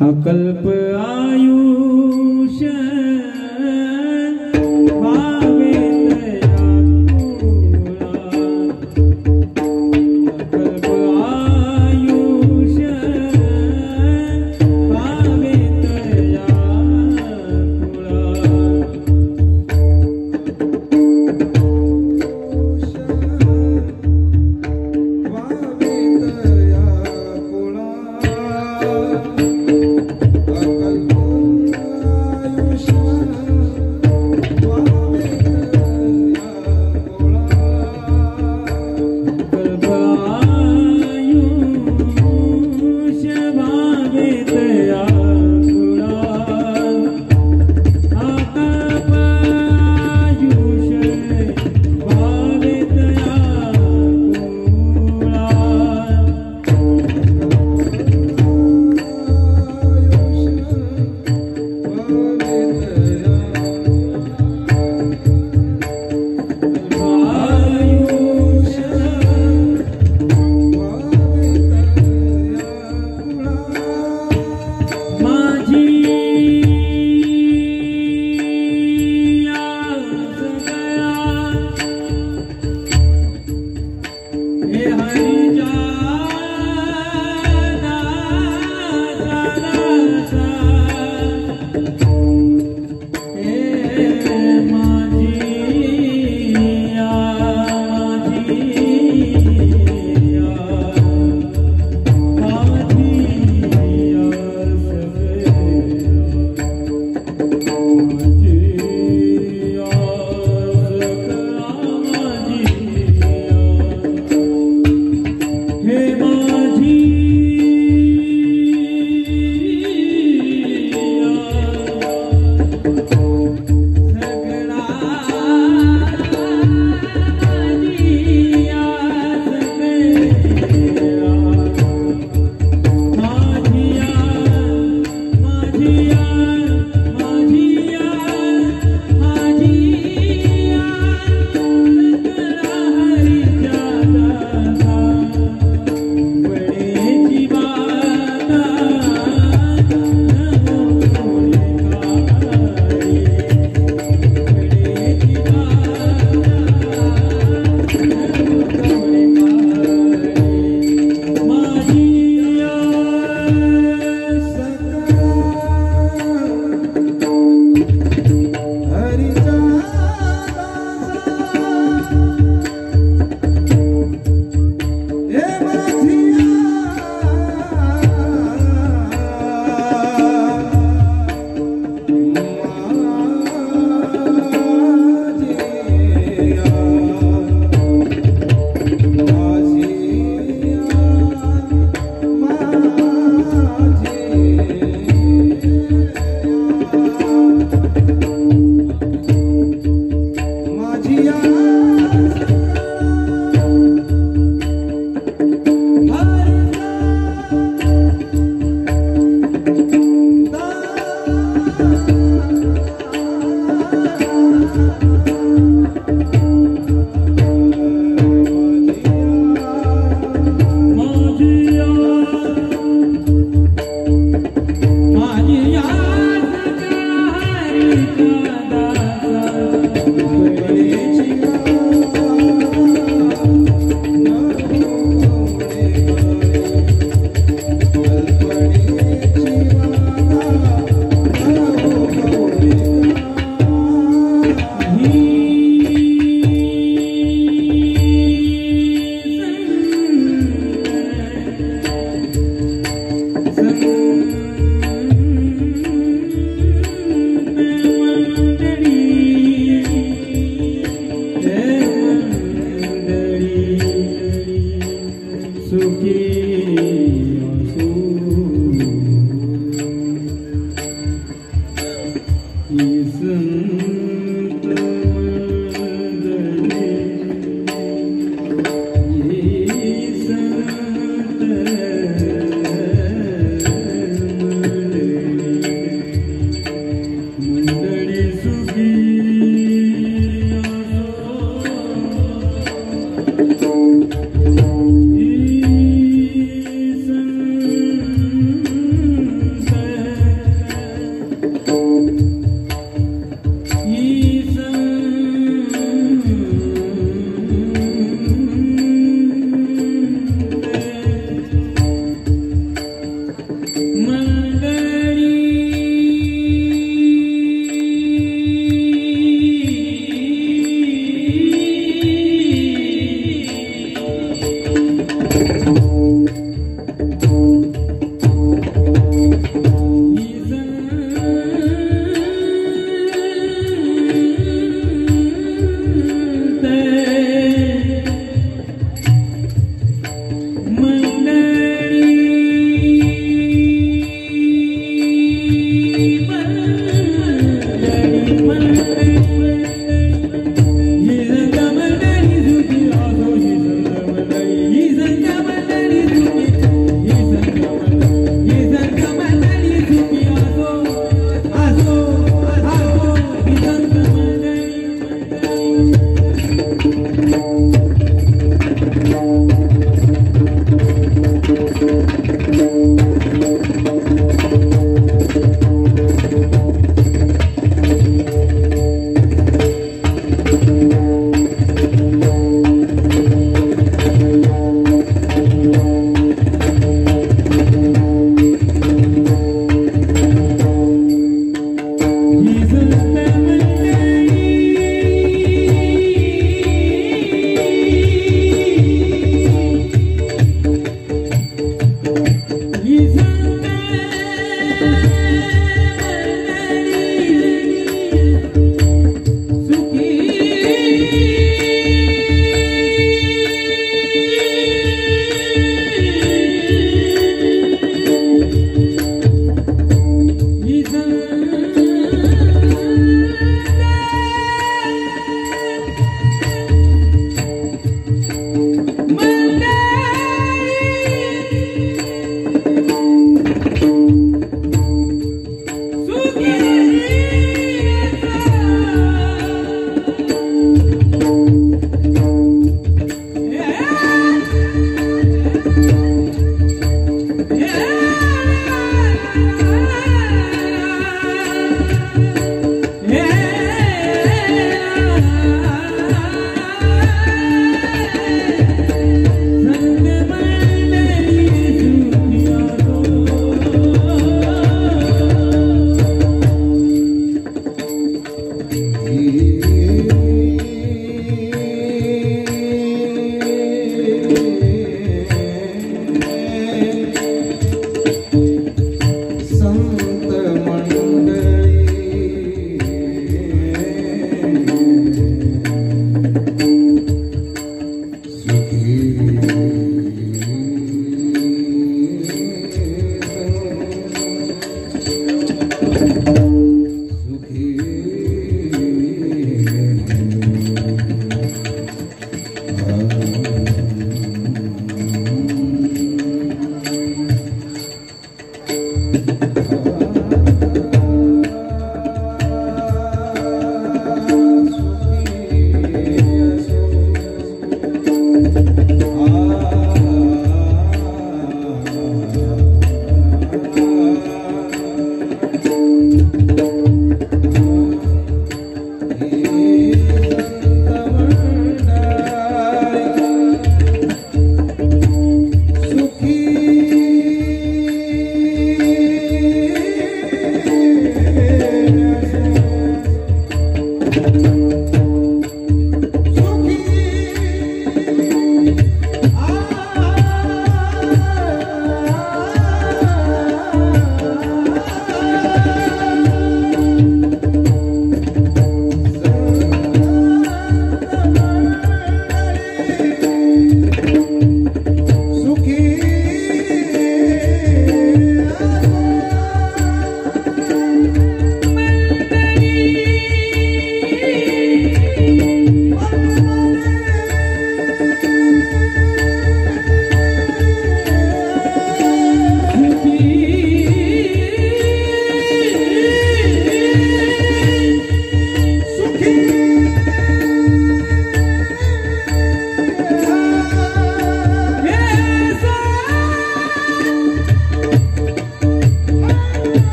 अकल्प आयुष्य भावे अकल्प आयुष्य भावे तया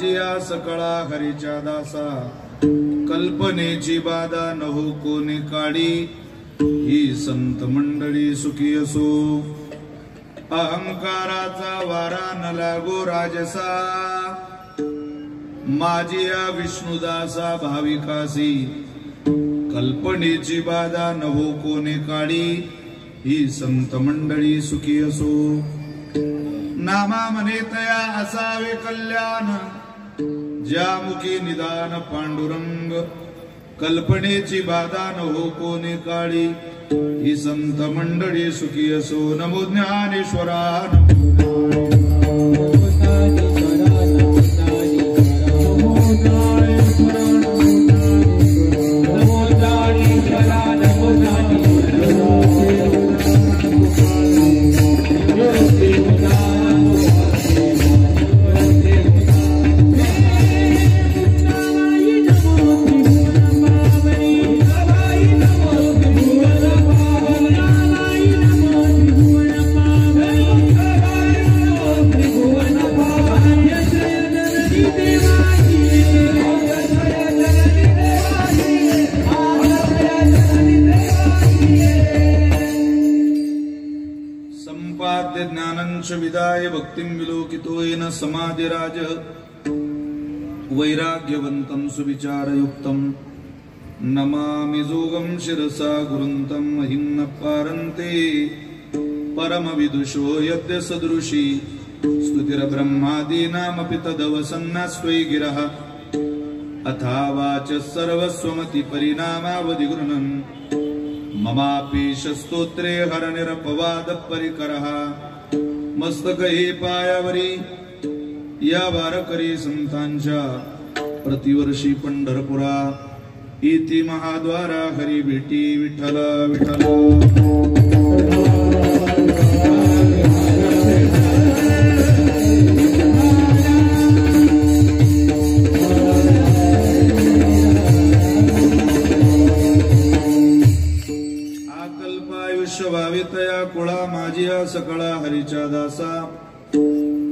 माझी या सकळा हरीच्या दासा कल्पनेची बाधा न हो कोणी काढी ही संत मंडळी सुखी असो अहंकाराचा वारा न लागो राजसा माझी या विष्णुदासा भाविकासी कल्पनेची बाधा न हो कोणी काढी ही संत मंडळी सुखी असो नामा मने तया असावे कल्याण ज्या मुखी निदान पांडुरंग कल्पनेची बाधा न हो कोणी काळी ही संत मंडळी सुखी असो नमो ज्ञानेश्वरा विदाय भक्तिं विलोकितो येन समाधिराज वैराग्यवन्तं सुविचारयुक्तं नमामि जोगं शिरसा गुरुन्तं महिं न पारन्ते परमविदुषो यद्य सदृशी स्तुतिर्ब्रह्मादीनामपि तदवसन्नास्त्वयि गिरः अथा वाचः सर्वस्वमति परिणामावधि गृह्णन् ममापीश स्तोत्रे हरनिरपवाद परिकरः मस्तक हे पायावरी या वारकरी संतांच्या प्रतिवर्षी पंढरपुरा इति महाद्वारा हरी भेटी विठ्ठल विठ्ठल भावितया कुळा माझिया सकळा हरीच्या दासा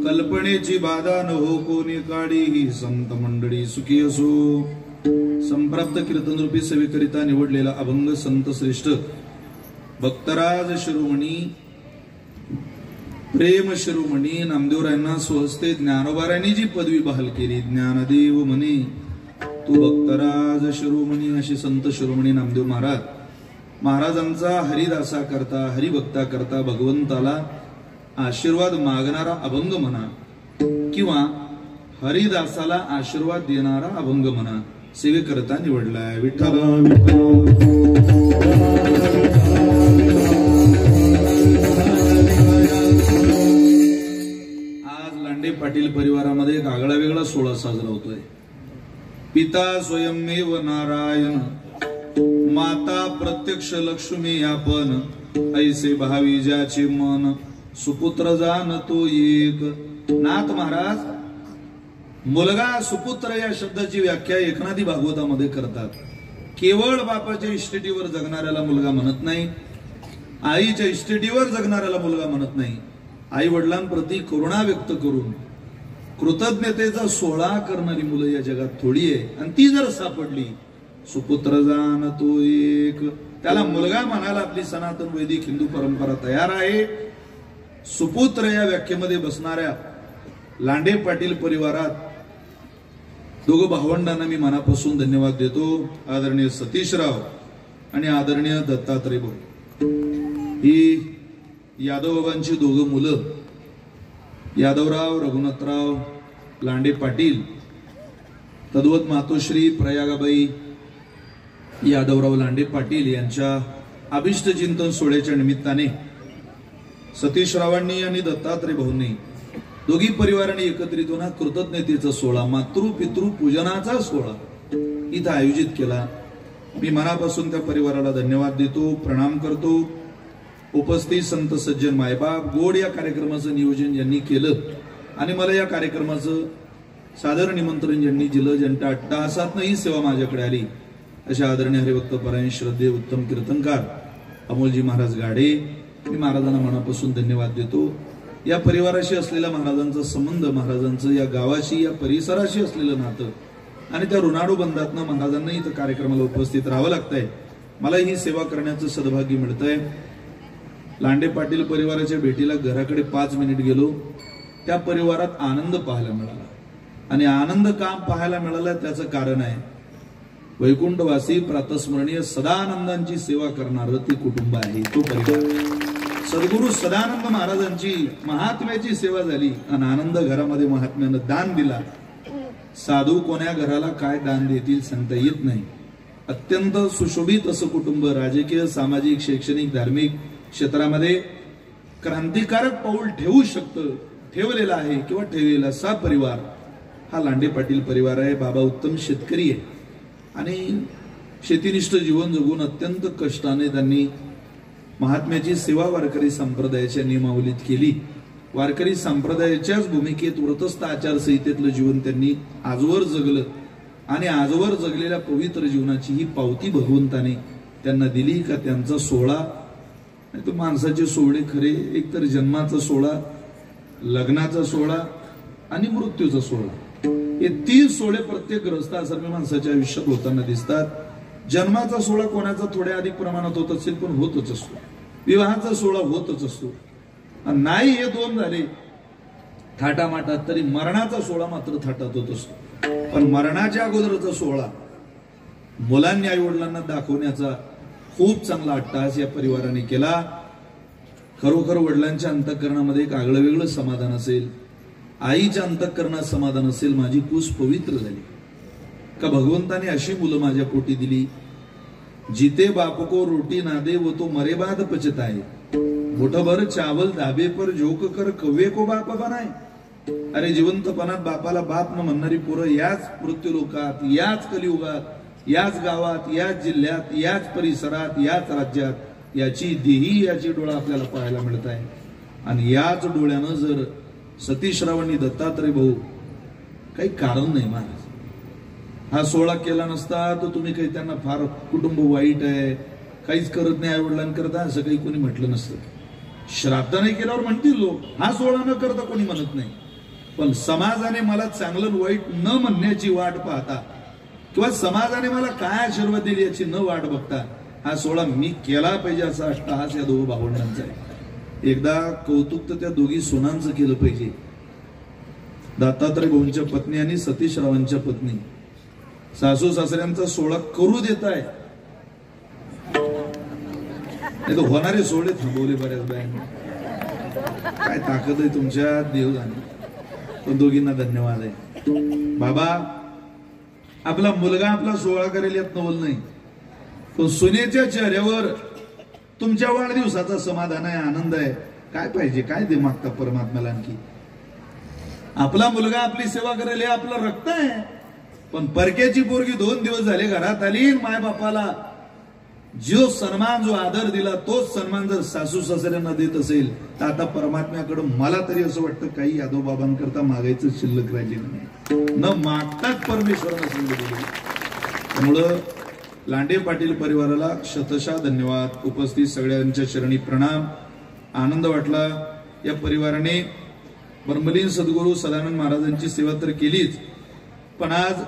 कल्पनेची बाधा न हो कोणी काढी ही संत मंडळी सुखी असो संप्राप्त कीर्तन रूपी सेवेकरिता निवडलेला अभंग संत श्रेष्ठ भक्तराज शिरोमणी प्रेम शिरोमणी नामदेवरायांना स्वहस्ते ज्ञानोबारायांनी जी पदवी बहाल केली ज्ञानदेव म्हणे तू भक्तराज शिरोमणी अशी संत शिरोमणी नामदेव महाराजांचा हरिदासा करता हरिभक्ता करता भगवंताला आशीर्वाद मागणारा अभंग म्हणा किंवा हरिदासाला आशीर्वाद देणारा अभंग म्हणा सेवेकरता निवडलाय विठ्ठल आज लांडे पाटील परिवारामध्ये एक आगळा वेगळा सोहळा साजरा होतोय पिता स्वयंमेव नारायण माता प्रत्यक्ष लक्ष्मी आपण ऐसे भावी ज्याचे मन सुपुत्र जान तो एक नाथ महाराज मुलगा सुपुत्र या शब्दाची व्याख्या एकनाथी भागवतामध्ये करतात केवळ बापाच्या इस्टेटीवर जगणाऱ्याला मुलगा म्हणत नाही आईच्या इस्टेटीवर जगणाऱ्याला मुलगा म्हणत नाही आई वडिलांप्रती करुणा व्यक्त करून कृतज्ञतेचा सोहळा करणारी मुलं या जगात थोडी आहे आणि ती जर सापडली सुपुत्र जान तो एक त्याला मुलगा म्हणायला आपली सनातन वैदिक हिंदू परंपरा तयार आहे सुपुत्र या व्याख्येमध्ये बसणाऱ्या लांडे पाटील परिवारात दोघं भावंडांना मी मनापासून धन्यवाद देतो आदरणीय सतीशराव आणि आदरणीय दत्तात्रय भाऊ ही यादव बाबांची दोघं मुलं यादवराव रघुनाथराव लांडे पाटील तद्वत मातोश्री प्रयागाबाई यादवराव लांडे पाटील यांच्या अभिष्ट चिंतन सोहळ्याच्या निमित्ताने सतीशरावांनी आणि दत्तात्रय भाऊंनी दोघी परिवारांनी एकत्रित होऊन कृतज्ञतेचा सोहळा मातृ पितृ पूजनाचा सोहळा इथं आयोजित केला मी मनापासून त्या परिवाराला धन्यवाद देतो प्रणाम करतो उपस्थित संत सज्जन मायबाप गोड या कार्यक्रमाचं नियोजन ज्यांनी केलं आणि मला या कार्यक्रमाचं सादर निमंत्रण ज्यांनी दिलं ज्यांच्या अट्टाहासातनंही सेवा माझ्याकडे आली अशा आदरणीय हरिभक्त परायण श्रद्धेय उत्तम कीर्तनकार अमोलजी महाराज गाडे मी महाराजांना मनापासून धन्यवाद देतो या परिवाराशी असलेला महाराजांचा संबंध, महाराजांचं या गावाशी, या परिसराशी असलेलं नातं आणि त्या ऋणाडू बंधातनं महाराजांना इथं कार्यक्रमाला उपस्थित राहावं लागतंय. मला ही सेवा करण्याचं सद्भाग्य मिळतंय. लांडे पाटील परिवाराच्या भेटीला घराकडे 5 मिनिट गेलो. त्या परिवारात आनंद पाहायला मिळाला आणि आनंद का पाहायला मिळाला त्याचं कारण आहे, वैकुंठवासी प्रातस्मरणीय सदानंदांची सेवा करणारं ते कुटुंब आहे, तो परिवार. सद्गुरु सदानंद महाराजांची महात्म्याची सेवा झाली आणि आनंद घरामध्ये महात्म्यानं दान दिला. साधू कोण्या घराला काय दान देतील सांगता येत नाही. अत्यंत सुशोभित असं कुटुंब राजकीय, सामाजिक, शैक्षणिक, धार्मिक क्षेत्रामध्ये क्रांतिकारक पाऊल ठेवू शकतं, ठेवलेला आहे किंवा ठेवलेला असा परिवार हा लांडे पाटील परिवार आहे. बाबा उत्तम शेतकरी आहे आणि शेतीनिष्ठ जीवन जगून अत्यंत कष्टाने त्यांनी महात्म्याची सेवा वारकरी संप्रदायाच्या नियमावलीत केली. वारकरी संप्रदायाच्याच भूमिकेत व्रतस्थ आचारसंहितेतलं जीवन त्यांनी आजवर जगलं आणि आजवर जगलेल्या पवित्र जीवनाची ही पावती भगवंताने त्यांना दिली का त्यांचा सोहळा नाही तर माणसाचे सोहळे खरे एकतर जन्माचा सोहळा, लग्नाचा सोहळा आणि मृत्यूचा सोहळा, हे 3 सोहळे प्रत्येक ग्रहस्थासारख्या माणसाच्या आयुष्यात होताना दिसतात. जन्माचा सोहळा कोणाचा थोड्या अधिक प्रमाणात होत असेल पण होतच असतो. विवाहाचा सोहळा होतच असतो. नाही हे 2 झाले थाटामाटात तरी मरणाचा सोहळा मात्र थाटात होत असतो. पण मरणाच्या अगोदरचा सोहळा मुलांनी आई वडिलांना दाखवण्याचा खूप चांगला अट्टहास या परिवाराने केला. खरोखर वडिलांच्या अंतःकरणामध्ये एक आगळं वेगळं समाधान असेल, आईच्या अंतःकरणात समाधान असेल. माझी कूस पवित्र झाली का भगवंताने अशी मुलं माझ्या पोटी दिली. जिते बाप को रोटी ना दे वो तो मरे बाद पचताए, मुठभर चावल धाबे पर झोक कर कव्वे को बाप बनाय. अरे जिवंतपणात बापाला बाप न म्हणणारी पोरं याच मृत्यूलोकात, याच कलियुगात, याच गावात, याच जिल्ह्यात, याच परिसरात, याच राज्यात याची देही, याची डोळा आपल्याला पाहायला मिळत आहे. आणि याच डोळ्यानं जर सतीशरावांनी दत्तात्रय भाऊ काही कारण नाही महाराज हा सोहळा केला नसता तर तुम्ही काही त्यांना फार कुटुंब वाईट आहे, काहीच करत नाही आईवडिलांकरता असं काही कोणी म्हटलं नसतं. श्राद्ध नाही केल्यावर म्हणतील लोक, हा सोहळा न करता कोणी म्हणत नाही. पण समाजाने मला चांगलं वाईट न म्हणण्याची वाट पाहता किंवा समाजाने मला काय आशीर्वाद दिली याची न वाट बघता हा सोहळा मी केला पाहिजे असा अट्टहास या 2 भावंडांचा आहे. एकदा कौतुक तर त्या दोघी सोनांचं केलं पाहिजे. दत्तात्रय भाऊंच्या पत्नी आणि सतीशरावांच्या पत्नी सासू सासऱ्यांचा सोहळा करू देत आहे. नाही तर होणारे सोहळे थांबवले बऱ्याच बायांनी. काय ताकद आहे तुमच्या देवजाने. पण दोघींना धन्यवाद आहे. बाबा आपला मुलगा आपला सोहळा करेल यात नवल नाही, पण सुनेच्या चेहऱ्यावर तुमच्या वाढदिवसाचा समाधान आहे, आनंद आहे. काय पाहिजे, काय दे मागता परमात्म्याला आणखी. आपला मुलगा आपली सेवा करेल हे आपलं रक्त आहे. पण परक्याची पोरगी 2 दिवस झाले घरात आली, माय बापाला जो सन्मान, जो आदर दिला तोच सन्मान जर सासू सासऱ्यांना देत असेल तर आता परमात्म्याकडे मला तरी असं वाटतं काही यादव बाबांकरता मागायचं शिल्लक राहिलेलं नाही. न मागताच परमेश्वरानं सांगितलं दिलं. त्यामुळं लांडे पाटील परिवाराला शतशः धन्यवाद. उपस्थित सगळ्यांच्या चरणी प्रणाम. आनंद वाटला. या परिवाराने ब्रह्मलीन सद्गुरू सदानंद महाराजांची सेवा तर केलीच, पण आज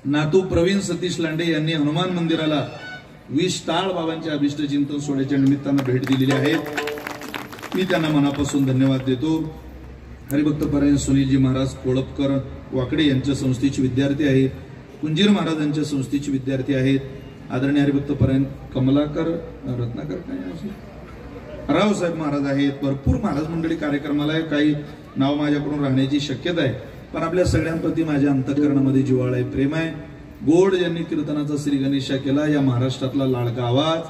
नातू प्रवीण सतीश लांडे यांनी हनुमान मंदिराला 20 टाळ बाबांच्या अभिष्ट चिंतन सोहळ्याच्या निमित्तानं भेट दिलेली आहे. मी त्यांना मनापासून धन्यवाद देतो. हरिभक्त परायण सुनीलजी महाराज कोळपकर वाकडे यांच्या संस्थेचे विद्यार्थी आहेत. कुंजीर महाराजांच्या संस्थेचे विद्यार्थी आहेत. आदरणीय हरिभक्त परायण कमलाकर रत्नाकर काय रावसाहेब महाराज आहेत. भरपूर महाराज मंडळी कार्यक्रमाला आहे. काही नाव माझ्याकडून राहण्याची शक्यता आहे, पण आपल्या सगळ्यांप्रती माझ्या अंतःकरणामध्ये जिव्हाळा आहे, प्रेम आहे. गोड ज्यांनी कीर्तनाचा श्री गणेशा केला, या महाराष्ट्रातला लाडका आवाज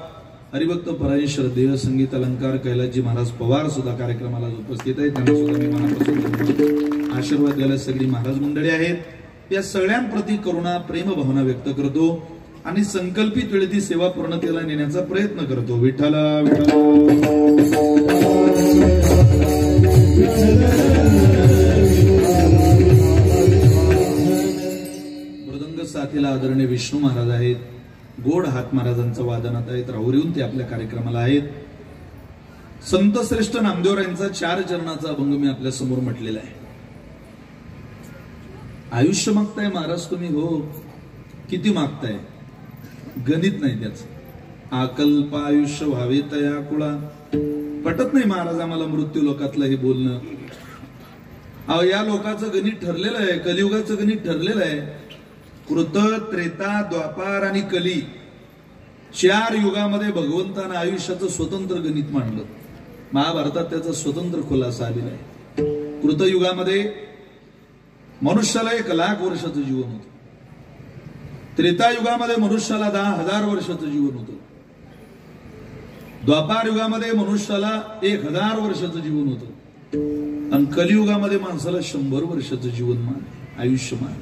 हरिभक्त परायण श्रद्धेय संगीत अलंकार कैलासजी महाराज पवार सुद्धा कार्यक्रमाला उपस्थित आहेत. त्यांना सुद्धा मी मनापासून आशीर्वाद द्यायला सगळी महाराज मंडळी आहेत. या सगळ्यांप्रती करुणा प्रेम भावना व्यक्त करतो आणि संकल्पित वेळेत सेवा पूर्णतेला नेण्याचा प्रयत्न करतो. विठ्ठला मृदंग साथीला आदरणीय विष्णू महाराज आहेत. गोड हात महाराजांचं वादनात आहेत. राहुरीहून ते आपल्या कार्यक्रमाला आहेत. संत श्रेष्ठ नामदेवरायांचा 4 चरणाचा अभंग मी आपल्या समोर म्हटलेला आहे. आयुष्य मागताय महाराज तुम्ही, हो किती मागताय, गणित नाही त्याच. आकल्प आयुष्य व्हावे तया कुळा, पटत नाही महाराज आम्हाला मृत्यू लोकातलं हे बोलणं. अहो या लोकांचं गणित ठरलेलं आहे, कलियुगाचं गणित ठरलेलं आहे. कृत, त्रेता, द्वापार आणि कली 4 युगामध्ये भगवंतानं आयुष्याचं स्वतंत्र गणित मांडलं. महाभारतात त्याचा स्वतंत्र खुलासा आलेला आहे. कृतयुगामध्ये मनुष्याला 1,00,000 वर्षाचं जीवन होतं. त्रेतायुगामध्ये मनुष्याला 10,000 वर्षाचं जीवन होतं. द्वापार युगामध्ये मनुष्याला 1,000 वर्षाचं जीवन होतं. आणि कलियुगामध्ये माणसाला 100 वर्षाचं जीवन आयुष्य मान.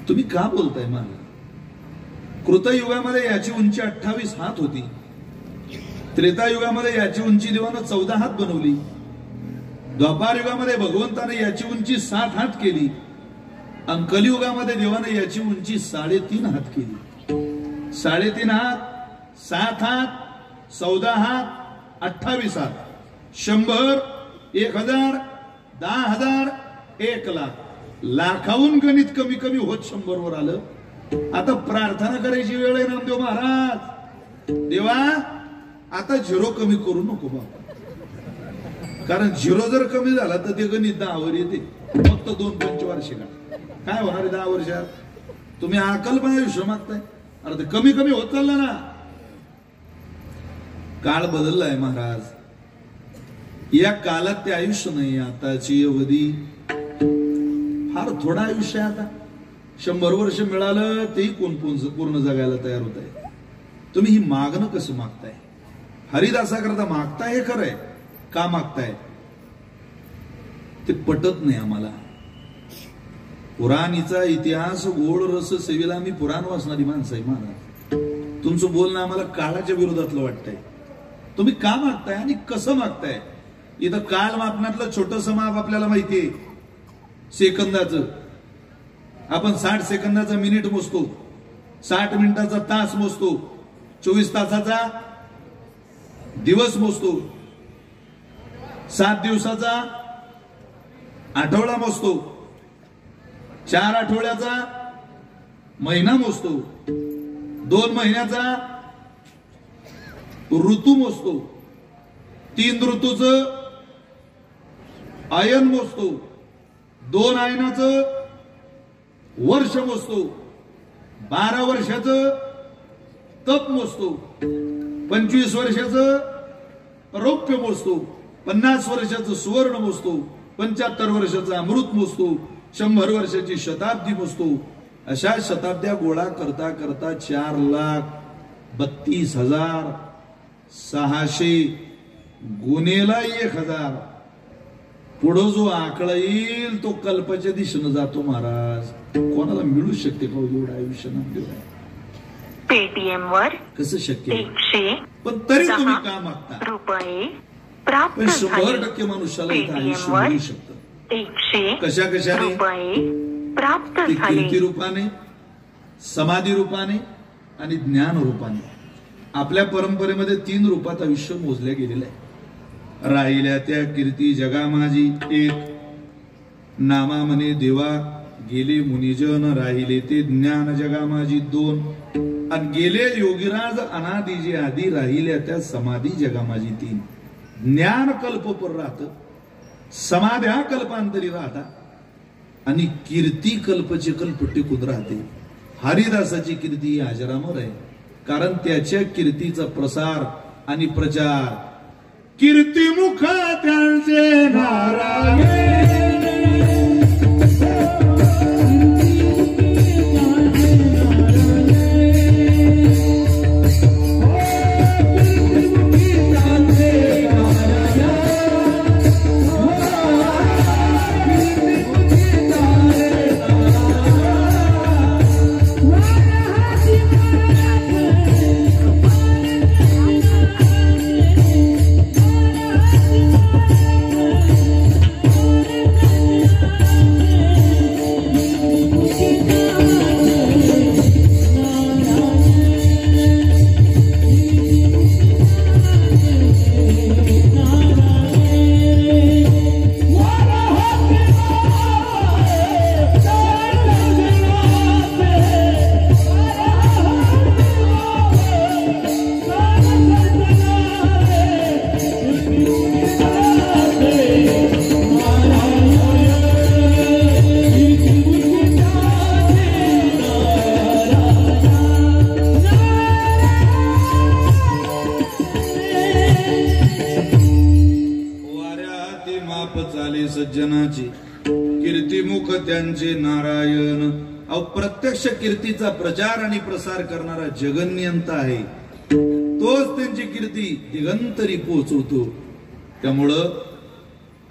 तुम्ही का बोलताय मला? कृतयुगामध्ये याची उंची 28 हात होती. त्रेतायुगामध्ये याची उंची देवानं 14 हात बनवली. द्वापार युगामध्ये भगवंताने याची उंची 7 हात केली. आणि कलियुगामध्ये देवाने याची उंची 3.5 हात केली. 3.5 हात, 7 हात, 14 हात, 28 हात, 100, 1,000, 10,000, 1,00,000. लाखाहून गणित कमी कमी होत 100 वर आलं. आता प्रार्थना करायची वेळ आहे नामदेव महाराज, देवा आता 0 कमी करू नको बाबा, कारण 0 जर कमी झाला तर ते गणित 10 वर येते. फक्त 2 पंचवार्षिका काय होणार आहे 10 वर्षात? तुम्ही अकल्प आयुष्य मागताय. अरे ते कमी कमी होत चाललं ना. काळ बदललाय महाराज. या काळात ते आयुष्य नाही. आताची अवधी फार थोडं आयुष्य आहे. आता 100 वर्ष मिळालं तेही कोण पूर्ण जगायला तयार होत आहे. तुम्ही ही मागणं कसं मागताय? हरिदासाकरता मागताय हे खरंय, का मागताय ते पटत नाही आम्हाला. पुराणीचा इतिहास गोड रस सेवेला आम्ही पुराण वाचणारी माणसं आहे महाराज. तुमचं बोलणं आम्हाला काळाच्या विरोधातलं वाटतंय. तुम्ही का मागताय आणि कसं मागताय? इथं काल मापनातलं छोटस माप आपल्याला माहितीये, सेकंदाचं. आपण 60 सेकंदाचा मिनिट मोजतो, 60 मिनिटाचा तास मोजतो, 24 तासाचा दिवस मोजतो, 7 दिवसाचा आठवडा मोजतो, 4 आठवड्याचा महिना मोजतो, 2 महिन्याचा ऋतू मोजतो, 3 ऋतूचं आयन मोजतो, 2 आयनाचं वर्ष मोजतो, 12 वर्षाचं तप मोजतो, 25 वर्षाचं रौप्य मोजतो, 50 वर्षाचं सुवर्ण मोजतो, 75 वर्षाचं अमृत मोजतो, 100 वर्षाची शताब्दी मोजतो. अशा शताब्द्या गोळा करता करता 4,32,600 गुणेला 1,000 पुढं जो आकडा येईल तो कल्पाच्या दिशेनं जातो महाराज. कोणाला मिळू शकते का एवढं आयुष्य नामदेव? पेटीएम वर कसं शक्य? 100 पण तरी तुम्ही का मागता? रुपये प्राप्त पण 100% झाले. मनुष्याला इथं आयुष्य मिळू शकतं. 100 कशा कशाने? रुपये प्राप्त ते झाले. कीर्ती रूपाने, समाधी रूपाने आणि ज्ञान रूपाने. आपल्या परंपरेमध्ये 3 रूपात आयुष्य मोजल्या गेलेलं आहे. राहिल्या त्या कीर्ती जगा माझी एक, नामा म्हणे देवा गेले मुनिजन, राहिले ते ज्ञान जगा माझी 2, आणि गेले योगीराज अनादी जे आधी, राहिल्या त्या समाधी जगा माझी 3. ज्ञान कल्पपर राहत, समाध्या कल्पांतरी राहता, आणि कीर्ती कल्पचे कल्प टिकून राहते. हरिदासाची कीर्ती अजरामर आहे, कारण त्याच्या कीर्तीचा प्रसार आणि प्रचार कीर्ती मुख त्यांचे नारायण. सज्जनाची कीर्तिमुख त्यांचे नारायण. अहो प्रत्यक्ष कीर्तीचा प्रचार आणि प्रसार करणारा जगन्यंत आहे, तोच त्यांची कीर्ती दिगंतरी पोहोचवतो. त्यामुळं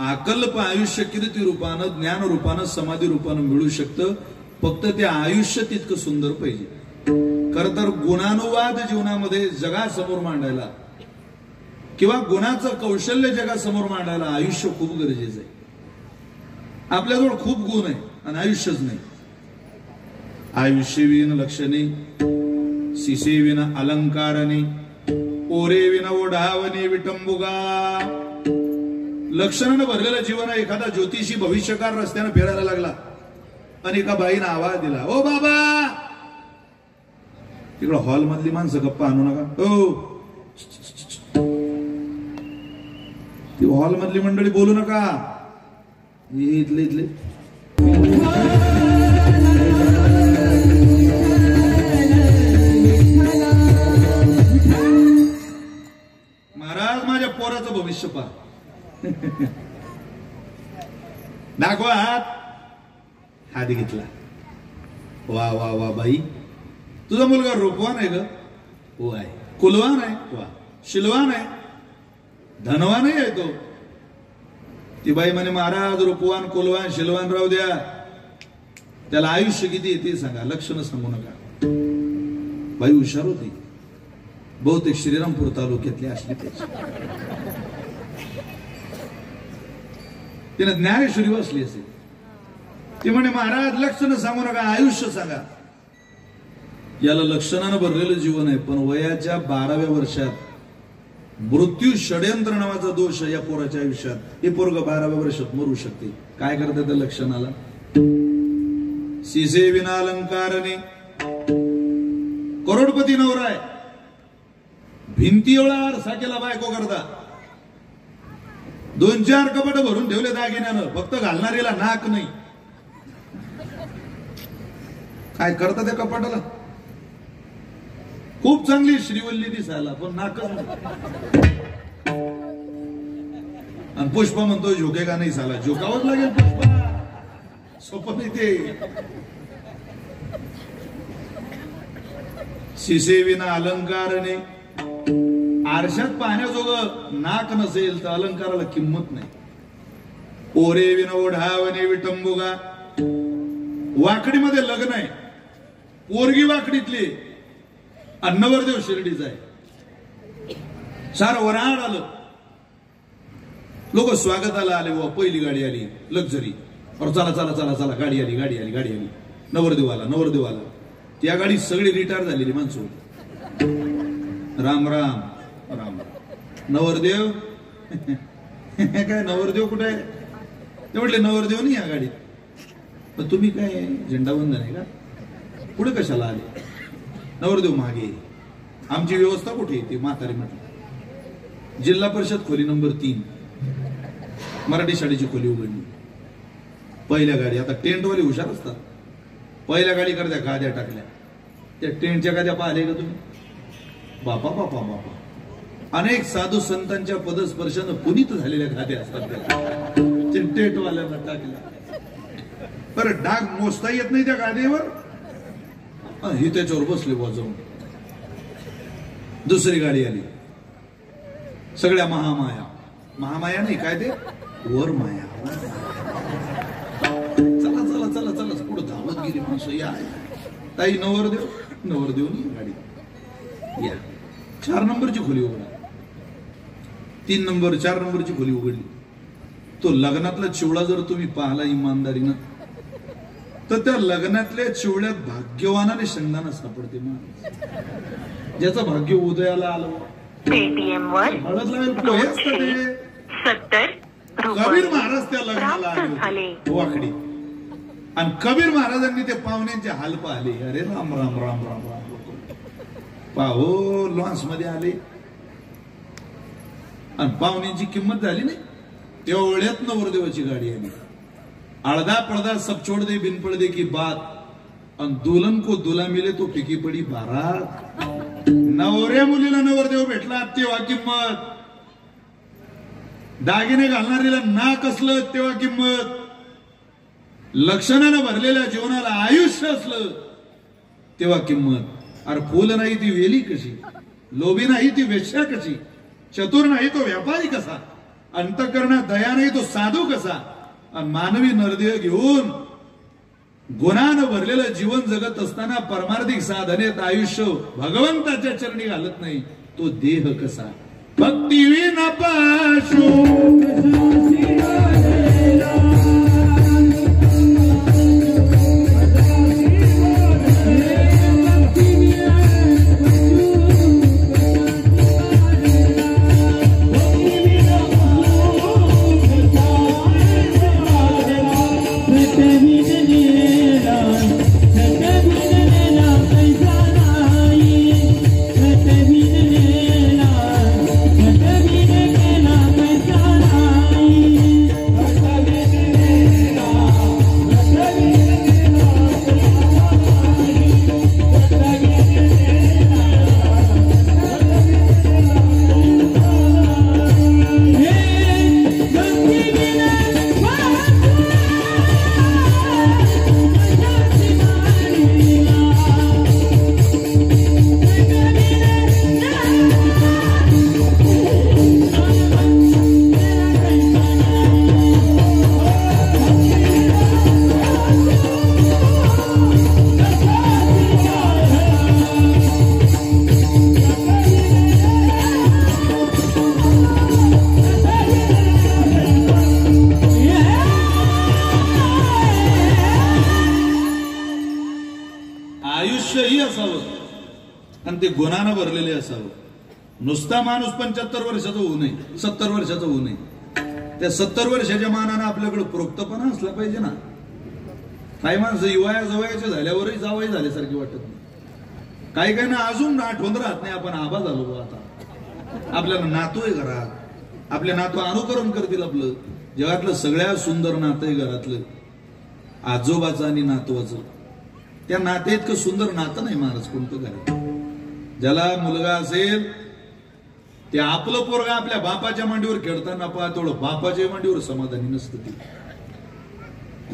आकल्प आयुष्य कीर्ती रूपानं, ज्ञान रूपानं, समाधी रूपानं मिळू शकतं. फक्त ते आयुष्य तितकं सुंदर पाहिजे. खर तर गुणानुवाद जीवनामध्ये जगासमोर मांडायला किंवा गुणाचं कौशल्य जगासमोर मांडायला आयुष्य खूप गरजेचं आहे. आपल्याजवळ खूप गुण आहे आणि आयुष्यच नाही. आयुष्य विन लक्षणे, शिसे विन अलंकारणे, ओरे विन ओढावणे विटंबुगा. लक्षणानं भरलेलं जीवन आहे. एखादा ज्योतिषी भविष्यकार रस्त्यानं फिरायला लागला आणि एका बाईनं आवाज दिला, ओ बाबा. तिकडं हॉल मधली माणसं गप्पा आणू नका. ओ ती हॉल मधली मंडळी बोलू नका. इथले इथले महाराज माझ्या पोराचं भविष्य पहा. दाखवा हात. हात घेतला. वा वा वा बाई, तुझा मुलगा रूपवान आहे ग? हो आहे. कुलवान आहे? वा. शिलवान आहे? धनवानही आहे तो. ती बाई म्हणे महाराज रूपवान, कुलवान, शिलवान राहू द्या, त्याला आयुष्य किती आहे ते सांगा, लक्षण सांगू नका. बाई हुशार होती. बहुतेक श्रीरामपूर तालुक्यातली असली त्याची. तिने ज्ञानेश्वरी बसली असेल. ती म्हणे महाराज लक्षण सांगू नका, आयुष्य सांगा. याला लक्षणानं भरलेलं जीवन आहे, पण वयाच्या 12व्या वर्षात मृत्यू षड्यंत्र नावाचा दोष या पोराच्या आयुष्यात. हे पोरग 12व्या वर्षात मरू शकते. काय करते त्या लक्षणाला? शिसे विना अलंकारने, करोडपती नवरा आहे, भिंती एवढा आरसा केला बायको करता, 2-4 कपाट भरून ठेवले दागिन्यानं, फक्त घालणारीला नाक नाही. काय करता त्या कपाटाला? खूप चांगली श्रीवल्ली दिसायला, पण नाकच नाही. आणि पुष्पा म्हणतो झोके का नाही साला? झोकावंच लागेल पुष्पा, सोपं नाही ते. शिसे विना अलंकारने, आरशात पाहण्याजोगं नाक नसेल तर अलंकाराला किंमत नाही. ओरे विना ओढावणे विटंबुगा, वाकडीमध्ये लग्न आहे, पोरगी वाकडीतली, नवरदेव शिर्डीचा आहे. सारं वराड आलं, लोक स्वागताला आले. व पहिली गाडी आली लक्झरी, और चला चला चला चला, गाडी आली गाडी आली गाडी आली, नवरदेव आला नवरदेव आला. त्या गाडीत सगळी रिटायर झालेली माणसं होती. राम राम राम. नवरदेव काय नवरदेव कुठे आहे? ते म्हटले नवरदेव नाही या गाडीत. पण तुम्ही काय झेंडावंदन आहे का? पुढे कशाला आले? नवरदेव मागे. आमची व्यवस्था कुठे येते? म्हातारी म्हटलं. जिल्हा परिषद खोली नंबर 3, मराठी शाळेची खोली उघडली. पहिल्या गाडी, आता टेंटवाले हुशार असतात, पहिल्या गाडी करत्या गाद्या टाकल्या. त्या टेंटच्या गाद्या पाहिले का तुम्ही? बापा बापा बापा. अनेक साधू संतांच्या पदस्पर्शानं पुनीत झालेल्या गाद्या असतात त्या टेंटवाल्यांना टाकल्या. बरं डाग मोजता येत नाही त्या गादीवर, ही त्याच्यावर बसले वाजवून. दुसरी गाडी आली, सगळ्या महामाया. महामाया नाही काय ते, वर माया. चला चला चला चला, पुढे धावत गेली माणसं. या ताई नवरदेव, नवरदेव नाही गाडी या. 4 नंबरची खोली उघडा. 3 नंबर 4 नंबरची खोली उघडली. तो लग्नातला चिवडा जर तुम्ही पाहला इमानदारीनं, तर त्या लग्नातल्या चिवड्यात भाग्यवानाने शेंगदाणा सापडते. ज्याचं भाग्य उदयाला आलं, पेटीएम वर हळद लावेल पोहे असतं ते. 70 कबीर महाराज त्या लग्नाला प्राप्त आले झाले. वाकडी. आणि कबीर महाराजांनी ते पाहुण्यांचे हाल पाहिले. अरे राम राम राम राम राम. पाहो लॉन्स मध्ये आले आणि पाहुण्यांची किंमत झाली नाही. तेवढ्यात नवरदेवाची गाडी आली. आळदा पडदा सब छोड़ दे बिन पड़दे की बात, और दुल्हन को दूल्हा मिले तो फिकी पडी बारात. नवऱ्या मुलीला नवरदेव भेटला तेव्हा किंमत. दागिने घालणारीला नाक असलं तेव्हा किंमत, लक्षणानं भरलेल्या जीवनाला आयुष्य असलं तेव्हा किंमत. अरे फुल नाही ती वेली कशी, लोभी नाही ती वेश्या कशी, चतुर नाही तो व्यापारी कसा, अंतःकरणात दया नाही तो साधू कसा, आणि मानवी नरदेह घेऊन गुणानं भरलेलं जीवन जगत असताना परमार्थिक साधनेत आयुष्य भगवंताच्या चरणी घालत नाही तो देह कसा. भक्ती विना पाशो ते गुणानं भरलेले असावं. नुसता माणूस 75 वर्षाचा होऊ नये, 70 वर्षाचा होऊ नये. त्या 70 वर्षाच्या मानानं आपल्याकडे प्रोक्तपणा असला पाहिजे ना. काही माणसं युवाया जवळच्या झाल्यावरही जावई झाल्यासारखी वाटत नाही. काही काही ना अजून आठवण राहत नाही आपण आबा झालो. आता आपल्याला नातू आहे घरात, आपले नातू अनुकरण करतील आपलं. जगातलं सगळ्यात सुंदर नातं आहे घरातलं आजोबाचं आणि नातवाचं. त्या नाते इतकं सुंदर नातं नाही महाराज कोणतं घरात. ज्याला मुलगा असेल ते आपलं पोरगा आपल्या बापाच्या मांडीवर खेळताना पहा, तेवढं बापाच्या मांडीवर समाधानी नसतं. ती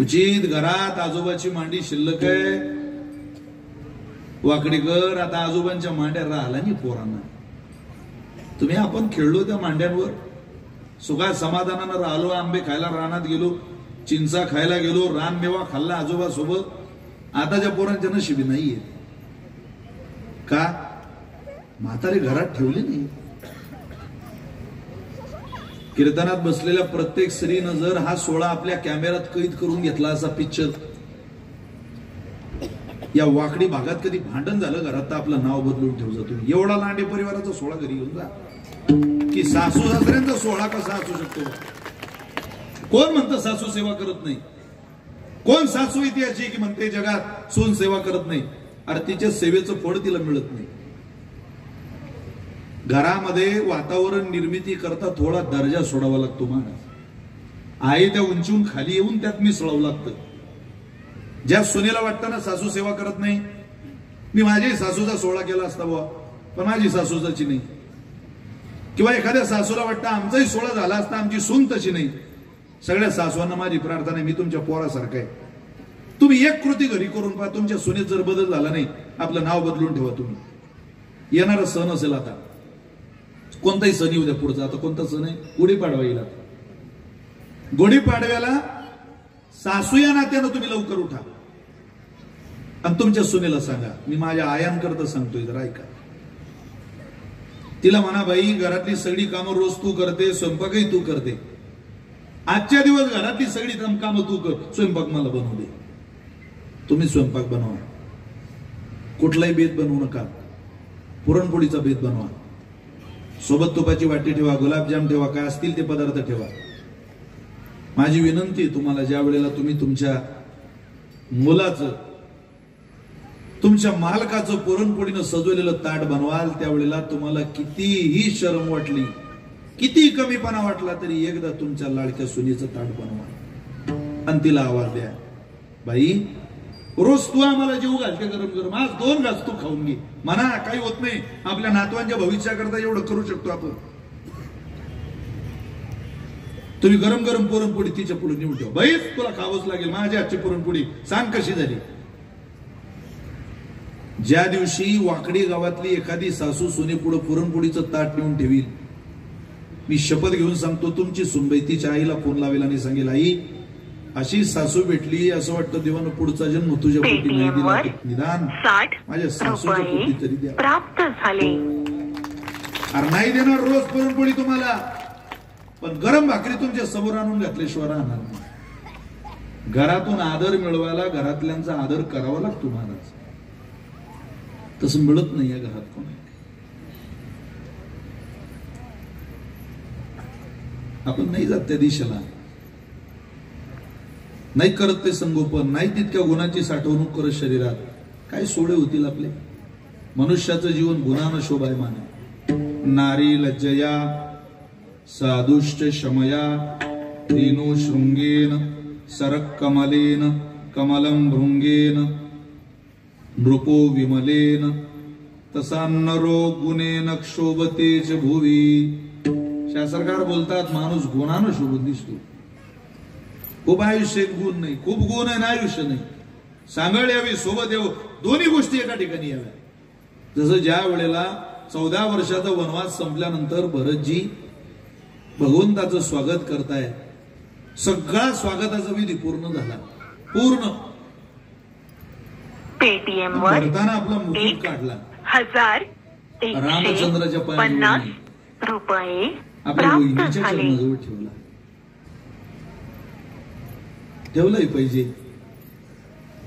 उचित घरात आजोबाची मांडी शिल्लक आहे, वाकडी कर. आता आजोबांच्या मांड्या राहिला नाही पोरांना. तुम्ही आपण खेळलो त्या मांड्यांवर, सुखात समाधानानं राहिलो, आंबे खायला रानात गेलो, चिंचा खायला गेलो, रानमेवा खाल्ला आजोबा सोबत. आताच्या पोरांच्या नशिबी नाहीये. का? म्हातारे घरात ठेवले नाही. कीर्तनात बसलेल्या प्रत्येक स्त्रीनं जर हा सोहळा आपल्या कॅमेऱ्यात कैद करून घेतला असा पिक्चर, या वाकडी भागात कधी भांडण झालं घरात तर आपलं नाव बदलून ठेव जातो. एवढा लांडे परिवाराचा सोहळा घरी घेऊन जा की सासू सासऱ्यांचा सोहळा कसा असू शकतो. कोण म्हणतं सासू सेवा करत नाही? कोण सासू इथे अशी की म्हणते जगात सून सेवा करत नाही? अरे तिच्या सेवेचं फळ तिला मिळत नाही. घरामध्ये वातावरण निर्मिती करता थोडा दर्जा सोडावा लागतो माणूस. आई त्या उंचीहून खाली येऊन त्यात मिसळावं लागतं. ज्या सुनेला वाटतं ना सासू सेवा करत नाही, मी माझ्याही सासूचा सोहळा केला असता बुवा, पण माझी सासू तशी नाही. किंवा एखाद्या सासूला वाटतं आमचाही सोहळा झाला असता, आमची सून तशी नाही. सगळ्या सासवांना माझी प्रार्थना आहे, मी तुमच्या पोरासारखं आहे. तुम्ही एक कृती घरी करून पहा, तुमच्या सुनेत जर बदल झाला नाही आपलं नाव बदलून ठेवा. तुम्ही येणारा सण असेल, आता कोणताही सण येऊ द्या पुढचा. आता कोणता सण आहे? गुढीपाडवा येईल. गुढीपाडव्याला सासू या नात्यानं तुम्ही लवकर उठा आणि तुमच्या सुनेला सांगा, मी माझ्या आयांकरता सांगतोय जरा ऐका. तिला म्हणा, बाई घरातली सगळी कामं रोज तू करते, स्वयंपाकही तू करते. आजच्या दिवस घरातली सगळी कामं तू कर, स्वयंपाक मला बनवू दे. तुम्ही स्वयंपाक बनवा, कुठलाही बेत बनवू नका. पुरणपोळीचा बेत बनवा, सोबत तुपाची वाटी ठेवा, गुलाबजाम ठेवा, काय असतील ते पदार्थ ठेवा. माझी विनंती तुम्हाला, ज्या वेळेला तुम्ही तुमच्या मुलाचं, तुमच्या मालकाचं पुरणपोळीनं सजवलेलं ताट बनवाल, त्यावेळेला तुम्हाला कितीही शरम वाटली, किती कमीपणा वाटला तरी एकदा तुमच्या लाडक्या सुनेचं ताट बनवा आणि तिला आवाज द्या, बाई रोज तू आम्हाला जीव घालते गरम गरम, आज 2 घास तू खाऊन घे. म्हणा, काही होत नाही. आपल्या नातवांच्या भविष्याकरता एवढं करू शकतो आपण. तुम्ही गरम गरम पुरणपोळी तिच्या पुढे नेऊन ठेवा. बाई तुला खावंच लागेल माझ्या आजची पुरणपोळी, सांग कशी झाली. ज्या दिवशी वाकडी गावातली एखादी सासू सोने पुढे पुरणपोळीचं ताट नेऊन ठेवील, मी शपथ घेऊन सांगतो तुमची सुनबाई तिच्या आईला फोन लावेल आणि सांगेल, आई अशी सासू भेटली, असं वाटतं देवानं पुढचा जन्म तुझ्या पोटी नाही दिला, निदान माझ्या सासूच्या पोटी तरी द्या. प्राप्त झाले. अरे नाही देणार रोज पुरणपोळी तुम्हाला, पण गरम भाकरी तुमच्या समोर आणून घातल्याशिवाय राहणार नाही. घरातून आदर मिळवायला घरातल्यांचा आदर करावा लागतो महाराज. तसं मिळत नाही या घरात कोणी. आपण नाही जात त्या दिशेला, नाही करत ते संगोपन, नाही तितक्या गुणांची साठवणूक करत शरीरात, काय सोडे होतील आपले. मनुष्याचं जीवन गुणानं शोभायमान. नारी लज्जया साधुश्च शमया दीनो शृंगेन सरक कमलेन कमलं भृंगेन नृपो विमलेन तसा नरो गुणेन क्षोभतेच भुवी. शास्त्रकार बोलतात माणूस गुणानं शोभून दिसतो. खूप आयुष्य गुण नाही, खूप गुण आहे ना आयुष्य नाही. सांगळ यावी सोबत यावं, दोन्ही गोष्टी एका ठिकाणी याव्या. जसं ज्या वेळेला 14 वर्षाचा वनवास संपल्यानंतर भरतजी भगवंताचं स्वागत करताय, सगळा स्वागताचा विधी पूर्ण झाला. पूर्ण पेटीएम वर भरताना आपला मुकुट काढला, 1150 रामचंद्राच्या पायावर रुपये आपल्या प्राप्त वहिनीच्या झाले. चरणाजवळ ठेवला. ठेवलंही पाहिजे,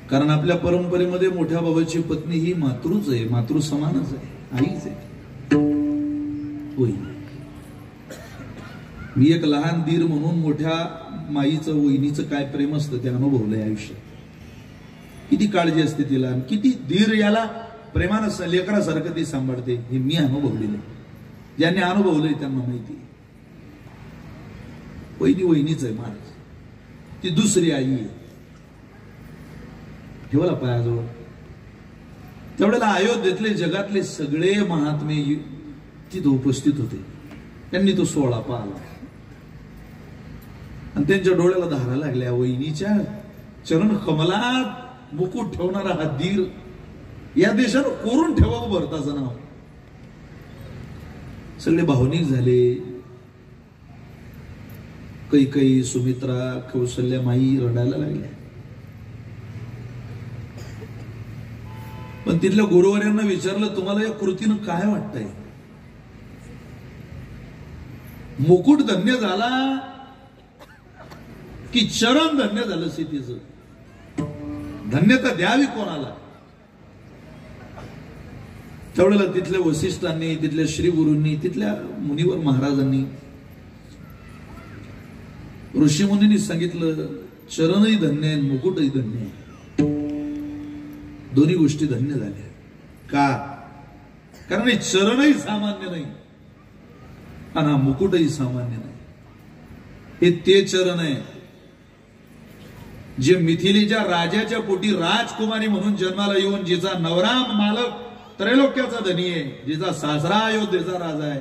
कारण आपल्या परंपरेमध्ये मोठ्या बाबाची पत्नी ही मातृच आहे, मातृ समानच आहे, आईच आहे. वहिनी, मी एक लहान दीर म्हणून मोठ्या माईचं वहिनीचं काय प्रेम असतं ते अनुभवलंय आयुष्यात. किती काळजी असते तिला, किती दीर याला प्रेमानं लेकरासारखं ती सांभाळते, हे मी अनुभवलेलं आहे. ज्यांनी अनुभवलंय त्यांना माहिती. वहिनी वहिनीच आहे महाराज, ती दुसरी आई आहे. ठेवला पायाजवळ. त्यावेळेला अयोध्येतले जगातले सगळे महात्मे तिथं उपस्थित होते. त्यांनी तो सोहळा पाहिला आणि त्यांच्या डोळ्याला धारा लागल्या. वहिनीच्या चरण कमलात मुकुट ठेवणारा हा धीर या देशानं कोरून ठेवावं भरताचं नाव. सगळे भावनिक झाले. कैकेयी, सुमित्रा, कौशल्या माई रडायला लागल्या. पण तिथल्या गुरुवार्यांना विचारलं, तुम्हाला या कृतीनं काय वाटतंय? मुकुट धन्य झाला की चरण धन्य झालं सीतेचं? धन्यता द्यावी कोणाला? त्यावेळेला तिथल्या वसिष्ठांनी, तिथल्या श्री गुरूंनी, तिथल्या मुनिवर महाराजांनी, ऋषी मुनींनी सांगितलं, चरणही धन्य आहे, मुकुटही धन्य आहे. दोन्ही गोष्टी धन्य झाल्या. का? कारण हे चरणही सामान्य नाही आणि हा मुकुटही सामान्य नाही. हे ते चरण आहे जे मिथिलेच्या राजाच्या पोटी राजकुमारी म्हणून जन्माला येऊन जिचा नवरा मालक त्रैलोक्याचा धनी आहे, जिचा सासरा अयोध्येचा राजा आहे,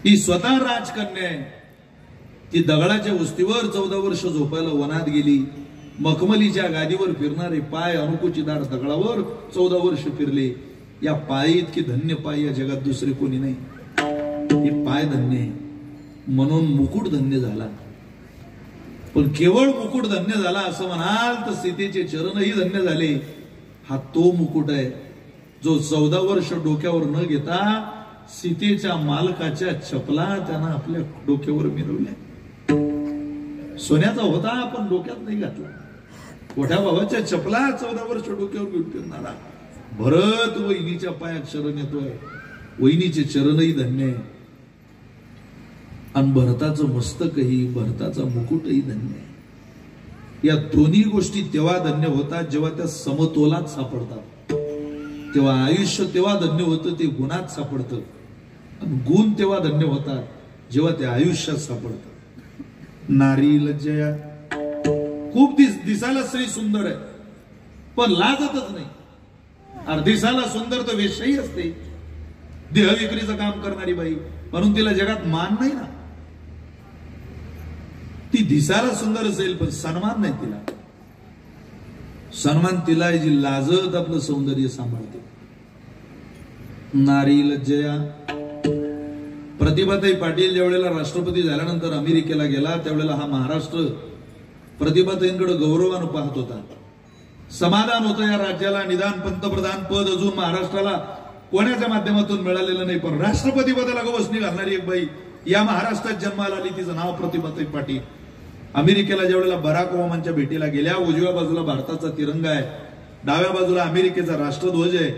ही स्वतः राजकन्या आहे. ती दगडाच्या वस्तीवर 14 वर्ष झोपायला वनात गेली. मखमलीच्या गादीवर फिरणारे पाय अनुकुचिदार दगडावर 14 वर्ष फिरले. या पायी इतकी धन्य पाय या जगात दुसरे कोणी नाही. हे पाय धन्य आहे म्हणून मुकुट धन्य झाला. पण केवळ मुकुट धन्य झाला असं म्हणाल तर सीतेचे चरणही धन्य झाले. हा तो मुकुट आहे जो 14 वर्ष डोक्यावर न घेता सीतेच्या मालकाच्या चपला त्यानं आपल्या डोक्यावर मिरवल्या. सोन्याचा होता पण डोक्यात नाही घातला. मोठ्या बाबाच्या चपला 14 वर्ष डोक्यावर घेऊन फिरणारा भरत वहिनीच्या पायात शरण येतोय. वहिनीचे चरणही धन्य आहे आणि भरताचं मस्तकही, भरताचा मुकुटही धन्य आहे. या दोन्ही गोष्टी तेव्हा धन्य होतात जेव्हा त्या समतोलात सापडतात. तेव्हा आयुष्य तेव्हा धन्य होतं ते गुणात सापडतं आणि गुण तेव्हा धन्य होतात जेव्हा ते आयुष्यात सापडतात. नारी लज्जया, खूप दिसायला स्त्री सुंदर आहे पण लाजतच नाही. अरे दिसायला सुंदर तर वेश्याही असते, देह विक्रीचं काम करणारी बाई, म्हणून तिला जगात मान नाही ना. ती दिसायला सुंदर असेल पण सन्मान नाही तिला. सन्मान तिला आहे जी लाजत आपलं सौंदर्य सांभाळते. नारी लज्जया. प्रतिभाताई पाटील ज्यावेळेला राष्ट्रपती झाल्यानंतर अमेरिकेला गेला त्यावेळेला हा महाराष्ट्र प्रतिभाताईंकडे गौरवानं पाहत होता. समाधान होतं या राज्याला. निदान पंतप्रधान पद अजून महाराष्ट्राला कोणाच्या माध्यमातून मिळालेलं नाही, पण राष्ट्रपती पदाला गवसणी घालणारी एक बाई या महाराष्ट्रात जन्माला आली. तिचं नाव प्रतिभाताई पाटील. अमेरिकेला ज्यावेळेला बराक ओबामांच्या भेटीला गेल्या, उजव्या बाजूला भारताचा तिरंगा आहे, डाव्या बाजूला अमेरिकेचा राष्ट्रध्वज आहे.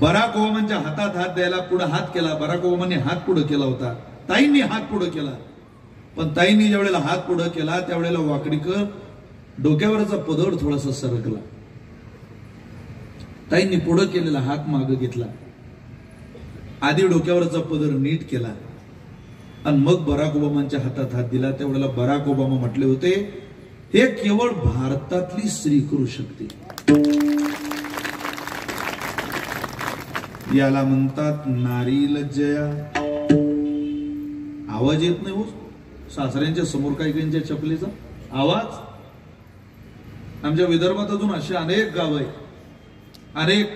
बराक ओबामांच्या हातात हात द्यायला पुढे हात केला. बराक ओबामांनी हात पुढे केला होता, ताईंनी हात पुढे केला. पण ताईंनी ज्यावेळेला हात पुढे केला त्यावेळेला वाकडीकर डोक्यावरचा पदर थोडासा सरकला. ताईंनी पुढे केलेला हात मागे घेतला, आधी डोक्यावरचा पदर नीट केला आणि मग बराक ओबामांच्या हातात हात दिला. त्यावेळेला बराक ओबामा म्हटले होते, हे केवळ भारतातली स्त्री करू शकते. याला म्हणतात नारी लज्जया. आवाज येत नाही हो सासऱ्यांच्या समोर काही काहींच्या चपलीचा आवाज. आमच्या विदर्भात अजून असे अनेक गाव आहेत, अनेक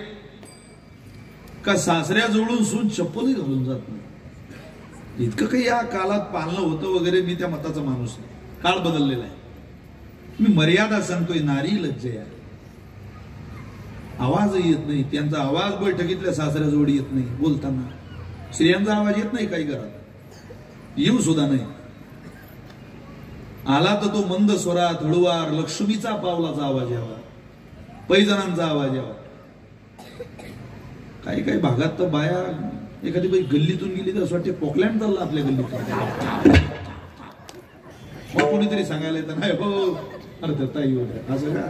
का सासऱ्या जोडून सून चप्पलही घालून जात नाही. इतकं काही या काळात पालनं होतं वगैरे. मी त्या मताचा माणूस नाही, काळ बदललेला आहे. मी मर्यादा सांगतोय. नारी लज्जया. आवाज येत नाही त्यांचा. आवाज बैठकीतल्या सासऱ्या जोडी येत नाही बोलताना. स्त्रियांचा आवाज येत नाही काही घरात, येऊ सुद्धा नाही. आला तर तो मंद स्वरात हळुवार लक्ष्मीचा पावलाचा आवाज यावा, पैजणांचा आवाज यावा. काही काही भागात तर बाया एखादी बाई गल्लीतून गेली तर असं वाटते पोकलँड चालला आपल्या गल्लीतून. मग कोणीतरी सांगायला येतं नाही हो अरे ताई वगैरे असं का.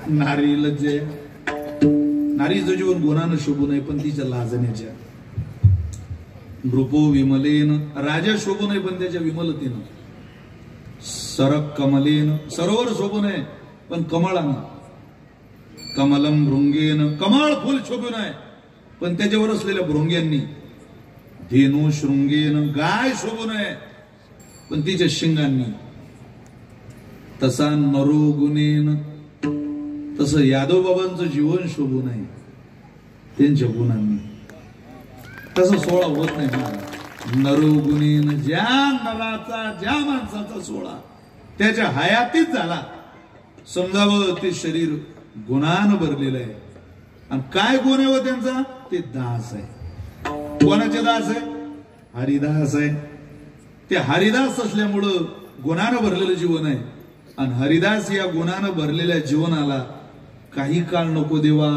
नारी लज्जया. नारीचं जीवन गुणानं शोभू नये पण तिच्या लाजण्याच्या. नृपो विमलेन. राजा शोभू नये पण त्याच्या विमलतेनं. सरक कमलेन. सरोवर शोभू नये पण कमळानं. कमलम भृंगेन. कमळ फुल शोभू नये पण त्याच्यावर असलेल्या भृंग्यांनी. धेनू शृंगेन. गाय शोभू नये पण तिच्या शिंगांनी. तसा नरो गुणेन. तसं यादव बाबांचं जीवन शोभू नये त्यांच्या गुणांनी. तसं सोळा होत नाही महाराज. नरो गुणेन. ज्या नराचा ज्या माणसाचा सोळा त्याच्या हयातीत झाला समजावं ते शरीर गुणानं भरलेलं आहे. आणि काय गुण आहे व त्यांचा? ते दास आहे. कोणाचे दास आहे? हरिदास आहे. ते हरिदास असल्यामुळं गुणानं भरलेलं जीवन आहे. आणि हरिदास या गुणानं भरलेल्या जीवनाला काही काळ नको देवा.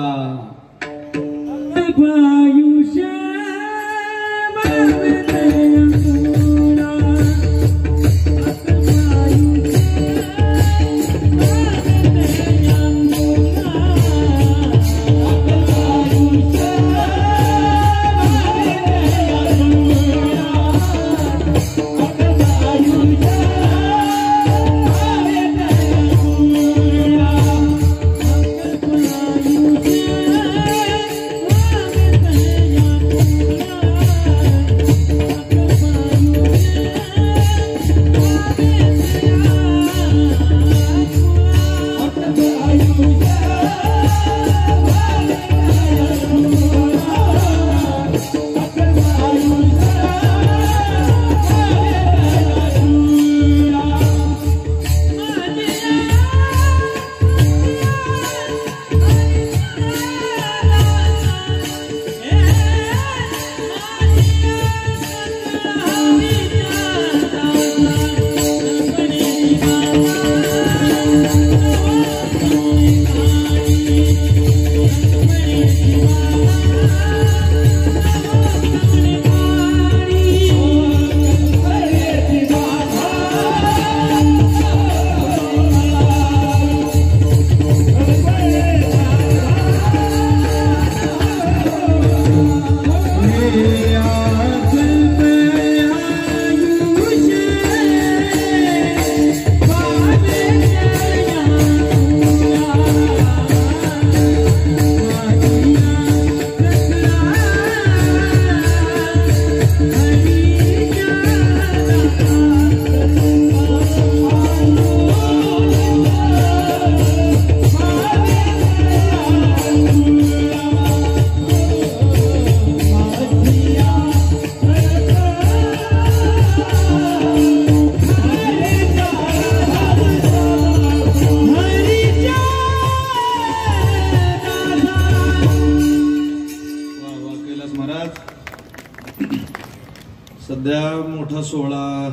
सध्या मोठा सोहळा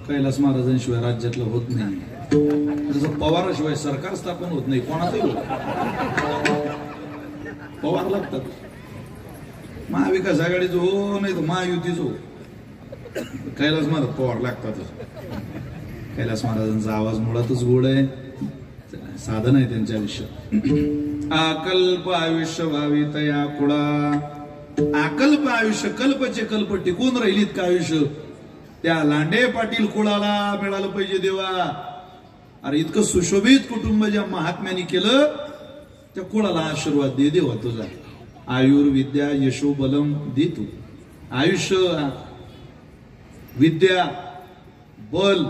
कैलास महाराजांशिवाय राज्यातला होत नाही. जसं पवाराशिवाय सरकार स्थापन होत नाही. कोणाचंही होत पवार लागतात. महाविकास आघाडीचं हो नाही तर महायुतीचं हो, कैलास महाराज पवार लागतातच. कैलास महाराजांचा आवाज मुळातच गोड आहे, साधन आहे त्यांच्या आयुष्यात. अकल्प आयुष्य व्हावी तया कुळा. अकल्प आयुष्य, कल्पचे कल्प टिकून राहिलीत का आयुष्य, त्या लांडे पाटील कुळाला मिळालं पाहिजे देवा. अरे इतकं सुशोभित कुटुंब ज्या महात्म्याने केलं त्या कुळाला आशीर्वाद दे देवा तुझा. आयुर्विद्या यशो बलम दे तू. आयुष्य, विद्या, बल,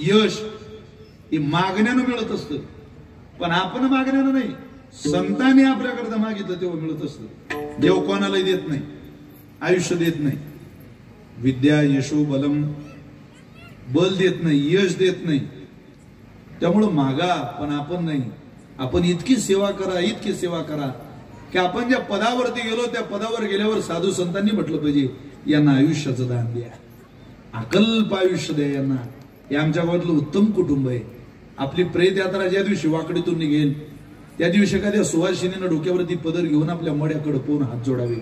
यश हे मागण्यानं मिळत असतं, पण आपण मागण्यानं नाही, संतांनी आपल्याकडे मागितलं तेव्हा मिळत असतं. देव कोणालाही देत नाही, आयुष्य देत नाही, विद्या यशो बलम बल देत नाही, यश देत नाही. त्यामुळं मागा, पण आपण नाही. आपण इतकी सेवा करा, इतकी सेवा करा की आपण ज्या पदावरती गेलो त्या पदावर गेल्यावर साधू संतांनी म्हटलं पाहिजे यांना आयुष्याचं दान द्या, अकल्प आयुष्य द्या यांना. हे आमच्या गावातलं उत्तम कुटुंब आहे. आपली प्रेत यात्रा ज्या दिवशी वाकडीतून निघेल त्या दिवशी एखाद्या सुवासिनीनं डोक्यावरती पदर घेऊन आपल्या मड्याकडे पोहून हात जोडावे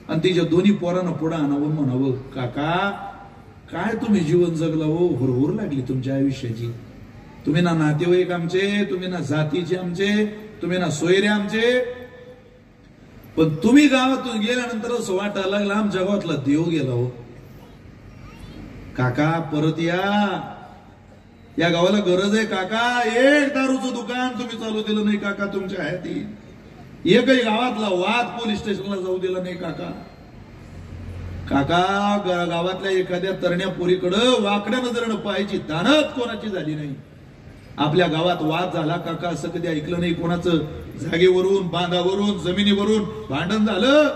आणि तिच्या दोन्ही पोरांना पुढं आणावं, म्हणावं काका काय तुम्ही जीवन जगला हो, हुरहुर लागली तुमच्या आयुष्याची. तुम्ही ना नातेवाईक आमचे, तुम्ही ना जातीचे आमचे, तुम्ही ना सोयरे आमचे, पण तुम्ही गावातून गेल्यानंतर असं वाटायला लागलं आमच्या गावातला देव गेला हो. काका परत या गावाला गरज आहे काका. एक दारूचं दुकान तुम्ही चालू दिलं नाही काका तुमच्या हयाती. एकही गावातला वाद पोलीस स्टेशनला जाऊ दिला नाही काका. काका गावातल्या एखाद्या तरण्या पोरीकडं वाकड्या नजरेनं पाहायची दानत कोणाची झाली नाही. आपल्या गावात वाद झाला काका असं कधी ऐकलं नाही. कोणाचं जागेवरून, बांधावरून, जमिनीवरून भांडण झालं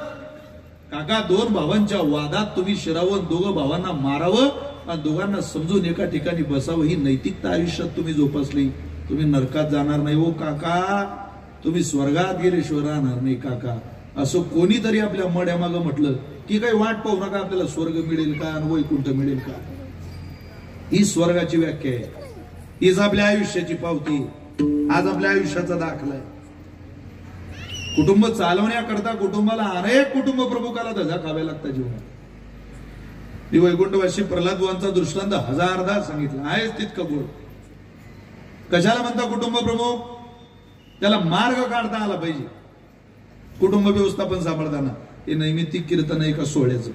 काका. दोन भावांच्या वादात तुम्ही शिरावून दोघं भावांना मारावं आणि दोघांना समजून एका ठिकाणी बसावं, ही नैतिकता आयुष्यात तुम्ही जोपासली. तुम्ही नरकात जाणार नाही हो काका, तुम्ही स्वर्गात गेल्याशिवाय राहणार नाही काका. असं कोणीतरी आपल्या मड्यामागं म्हटलं की काही वाट पाहू नका, आपल्याला स्वर्ग मिळेल का, वैकुंठ मिळेल का. ही स्वर्गाची व्याख्या आहे, हीच आपल्या आयुष्याची पावती, आज आपल्या आयुष्याचा दाखला आहे. कुटुंब चालवण्याकरता कुटुंबाला अनेक कुटुंब प्रमुखाला धजा खाव्या लागतात जीवनात. मी वैकुंठवासी प्रल्हाद बुवांचा दृष्टांत हजारदा सांगितला आहेच तितकं गोड. कशाला म्हणता कुटुंब प्रमुख, त्याला मार्ग काढता आला पाहिजे. कुटुंब व्यवस्थापन सांभाळताना हे नैमित्तिक कीर्तन आहे का सोहळ्याचं,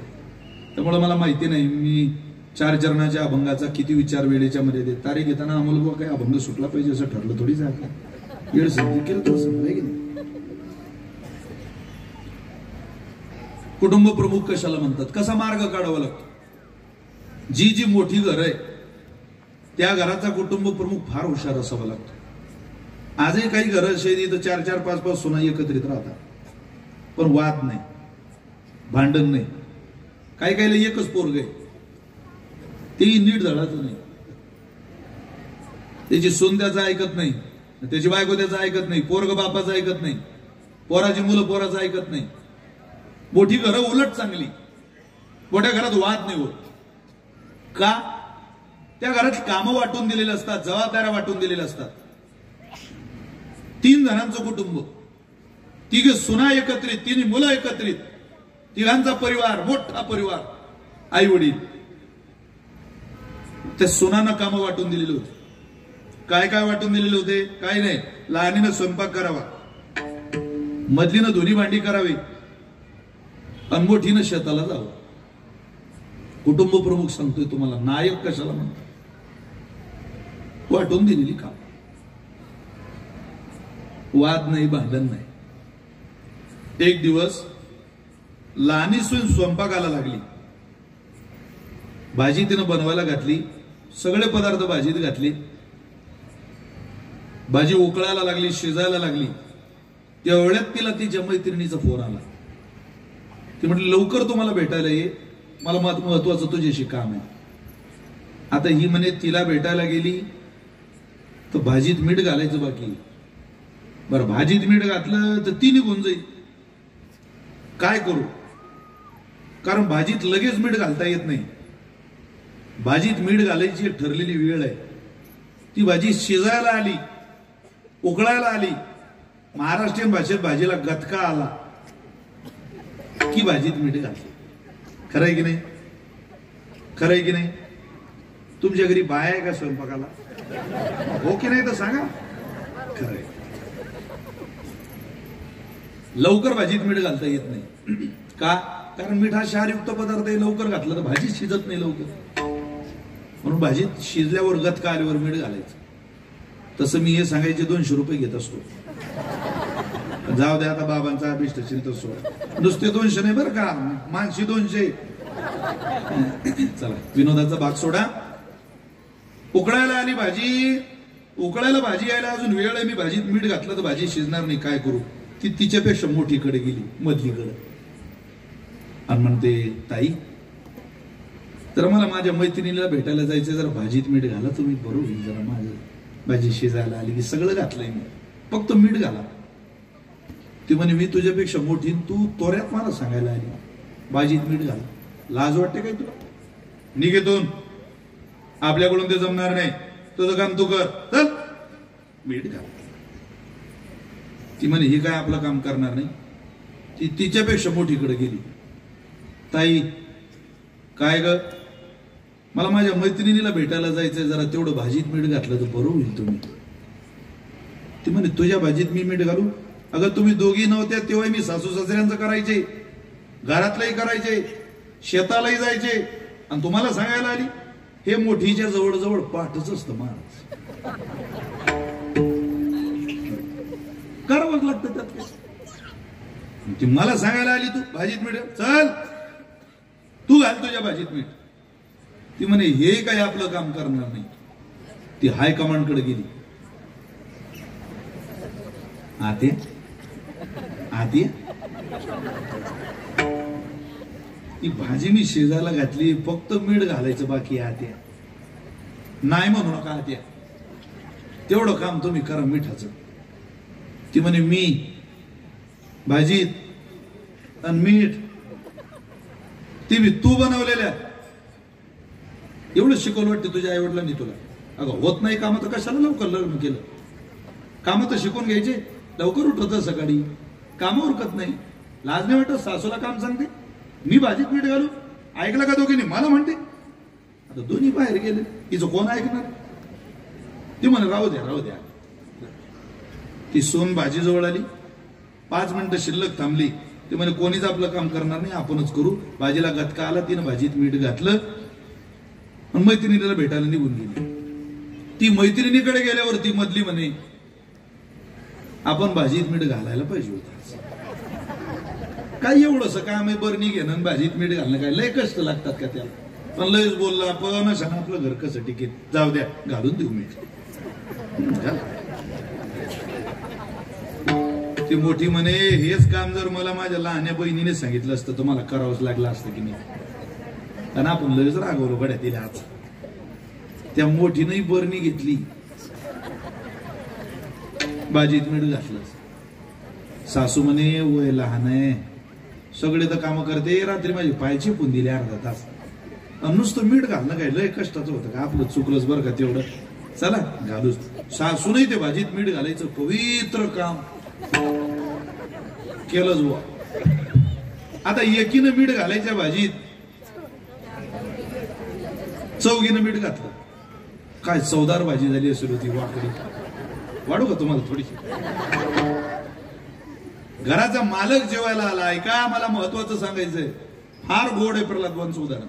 त्यामुळे मला माहिती नाही मी 4 चरणाच्या अभंगाचा किती विचार वेळेच्या मध्ये देत. तारीख घेताना अमोल बुवा काय अभंग सुटला पाहिजे असं ठरलं थोडी जागा येड संधी केलं तर समजाय की नाही. कुटुंब प्रमुख कशाला म्हणतात, कसा मार्ग काढावा लागतो. जी जी मोठी घर आहे त्या घराचा कुटुंब प्रमुख फार हुशार असावा लागतो. आजही काही घरं अशी आहेत इथं 4-4, 5-5 सुना एकत्रित राहतात, पण वाद नाही, भांडण नाही. काही काहीला एकच पोरग आहे, तेही नीट धडाचं नाही. त्याची सून त्याचं ऐकत नाही, त्याची बायको त्याचं ऐकत नाही, पोरग बापाचं ऐकत नाही, पोराची मुलं पोराचं ऐकत नाही. मोठी घरं उलट चांगली, मोठ्या घरात वाद नाही होत. का, त्या घरात कामं वाटून दिलेली असतात, जबाबदाऱ्या वाटून दिलेल्या असतात. 3 जणांचं कुटुंब, 3 सुना एकत्रित, 3 मुलं एकत्रित, 3 परिवार, मोठा परिवार, आई वडील. त्या सुनांना कामं वाटून दिलेली होती. काय काय वाटून दिलेले होते, काय नाही. लहानीनं स्वयंपाक करावा, मधलीनं धुणी भांडी करावी, अनमोठीनं शेताला जावं. कुटुंब प्रमुख सांगतोय तुम्हाला, नायक कशाला म्हणतात, वाटून दिलेली काम. वाद नाही, भांडण नाही. एक दिवस लहानी सून स्वयंपाकाला लागली. भाजी तिनं बनवायला घातली, सगळे पदार्थ भाजीत घातले. भाजी उकळायला लागली, शिजायला लागली. तेवढ्यात तिला तिच्या मैत्रिणीचा फोन आला. ती म्हटली लवकर तुम्हाला भेटायला ये, मला महत्वाचं तुझ्याशी काम आहे. आता ही म्हणे तिला भेटायला गेली तर भाजीत मीठ घालायचं बाकी. बरं भाजीत मीठ घातलं तर ती निघून जाईल. काय करू, कारण भाजीत लगेच मीठ घालता येत नाही. भाजीत मीठ घालायची एक ठरलेली वेळ आहे. ती भाजी शिजायला आली, उकळायला आली, महाराष्ट्रीयन भाषेत भाजीला गतका आला की भाजीत मीठ घातलं. खरं आहे की नाही? खरं आहे की नाही? तुमच्या घरी बाया आहे का स्वयंपाकाला? हो की नाही तर सांगा. खरं आहे. लवकर भाजीत मीठ घालता येत नाही. का? कारण मीठ हा क्षारयुक्त पदार्थ आहे. लवकर घातलं तर भाजी शिजत नाही लवकर. म्हणून भाजीत शिजल्यावर गतका आल्यावर मीठ घालायचं. तसं मी हे सांगायचे 200 रुपये घेत असतो. जाऊ द्या आता बाबांचा अभिष्ट असेल तर सोडा. नुसते 200 नाही बरं का, मानशी 200. चला विनोदाचा भाग सोडा. उकळायला आली भाजी, उकळायला भाजी यायला अजून वेळ आहे. मी भाजीत मीठ घातलं तर भाजी शिजणार नाही. काय करू? ती तिच्यापेक्षा मोठीकडे गेली, मधलीकडे, आणि म्हणते ताई तर मला माझ्या मैत्रिणीला भेटायला जायचं, जरा भाजीत मीठ घाला तुम्ही, बरोबर होईल जरा. माझं भाजी शिजायला आली की सगळं घातलंय मी, फक्त मीठ घाला. ती म्हणे मी तुझ्यापेक्षा मोठी, तू तोऱ्यात मला सांगायला आली भाजीत मीठ घाला. लाज वाटते काय तुला? निघेतून, आपल्याकडून ते जमणार नाही. तुझं काम तू कर, चल मीठ घाल. ती म्हणे ही काय आपलं काम करणार नाही. ती तिच्यापेक्षा मोठीकडे गेली. ताई काय ग, मला माझ्या मैत्रिणीला भेटायला जायचंय, जरा तेवढं भाजीत मीठ घातलं तर बरं होईल तुम्ही. ती म्हणे तुझ्या भाजीत मी मीठ घालू? अगं तुम्ही दोघी नव्हत्या तेव्हा मी सासू सासऱ्यांचं करायचे, घरातलंही करायचे, शेतालाही जायचे, आणि तुम्हाला सांगायला आली? हे मोठीच्या जवळ पाठच असतं माणूस. करावंच लागतं त्यात. ती मला सांगायला आली तू भाजीत मीठ, चल तू घाल तुझ्या भाजीत मीठ. ती म्हणे हे काय आपलं काम करणार नाही. ती हायकमांडकडे गेली. आते आते ती भाजी मी शिजायला घातली, फक्त मीठ घालायचं बाकी. आत्या नाही म्हणू नका, आत्या तेवढं काम तुम्ही करा मिठाचं. ती म्हणे मी भाजीत आणि मीठ ती मी तू बनवलेल्या, एवढं शिकवलं वाटते तुझ्या आई वडिलांनी तुला? अगं होत नाही काम तर कशाला लवकर लग्न केलं? काम तर शिकून घ्यायचे. लवकर उठत सकाळी, काम उरकत नाही. लाज नाही वाटत? सासूला काम सांगते मी भाजीत मीठ घालू. ऐकलं का दोघींनी? मला म्हणते. आता दोन्ही बाहेर गेले, तिचं कोण ऐकणार? ती म्हणे राहू द्या राहू द्या. ती सोन भाजी जवळ आली, 5 मिनिटं शिल्लक थांबली. ती म्हणे कोणीच आपलं काम करणार नाही, आपणच करू. भाजीला गतका आला, तिनं भाजीत मीठ घातलं आणि मैत्रिणीला भेटायला निघून गेली. ती मैत्रिणीकडे गेल्यावर ती मधली म्हणे आपण भाजीत मीठ घालायला पाहिजे होतं. काय एवढंसं काम आहे? बरणी घेणं आणि भाजीत मीठ घालणं काय लय कष्ट लागतात का त्याला? पण लयच बोलला पण अशा आपलं घर कसं टिकेल. जाऊ द्या घालून देऊ मीठ. ती मोठी म्हणे हेच काम जर मला माझ्या लहान्या बहिणीने सांगितलं असतं तर मला करावंच लागलं असतं की नाही. कारण आपण लयच रागवलो गड्या तिला. आज त्या मोठीनंही बरणी घेतली, भाजीत मीठ घातलं. सासू म्हणे वय लहान आहे, सगळे तर काम करते, रात्री माझी पाय चिपून दिले अर्धा तास. नुसतं मीठ घालणं काय लय कष्टाचं होतं का? आपलं चुकलंच बरं का तेवढं, चला घालूच. सासूनही ते भाजीत मीठ घालायचं पवित्र काम केलंच बुवा. आता एकीनं मीठ घालायच्या भाजीत, चौघीनं मीठ घातलं. काय चवदार भाजी झाली असेल होती. वाकडी वाढू का तुम्हाला थोडीशी? घराचा मालक जेवायला आला. ऐका मला महत्वाचं सांगायचंय, फार गोड आहे प्रल्हादवांचं उदाहरण.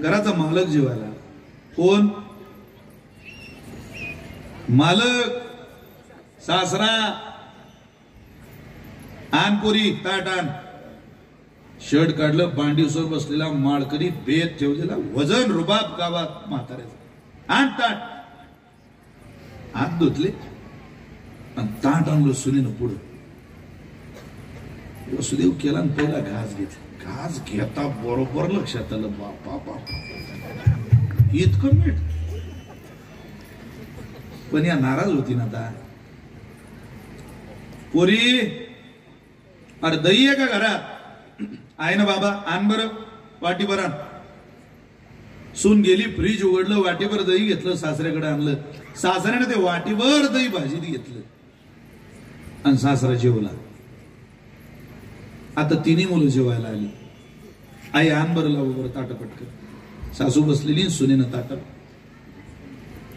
घराचा मालक जेवायला. कोण? मालक, सासरा. आण पोरी ताट आण. शर्ट काढलं, बांडीवर बसलेला माळकरी, बेत ठेवलेला, वजन रुबाब गावात म्हाताऱ्याचं. आण ताट. हात धुतले आणि ताट आणलं सुनेनं पुढं. वसुदेव केला आणि पहिला घास घेतला. घास घेता बरोबर लक्षात आलं, बापा बापा इतकं मीठ. पण या नाराज होती ना आता. पोरी अरे दही आहे का घरात? आहे ना बाबा, आण बरं वाटी बरं. सून गेली, फ्रीज उघडलं, वाटीभर दही घेतलं, सासऱ्याकडे आणलं. सासऱ्याने ते वाटीभर दही भाजीत घेतलं आणि सासरा जेवला. आता तिन्ही मुलं जेवायला आली. आई आण बरं, लावू बरं ताट पटकन. सासू बसलेली, सुनेनं ताटात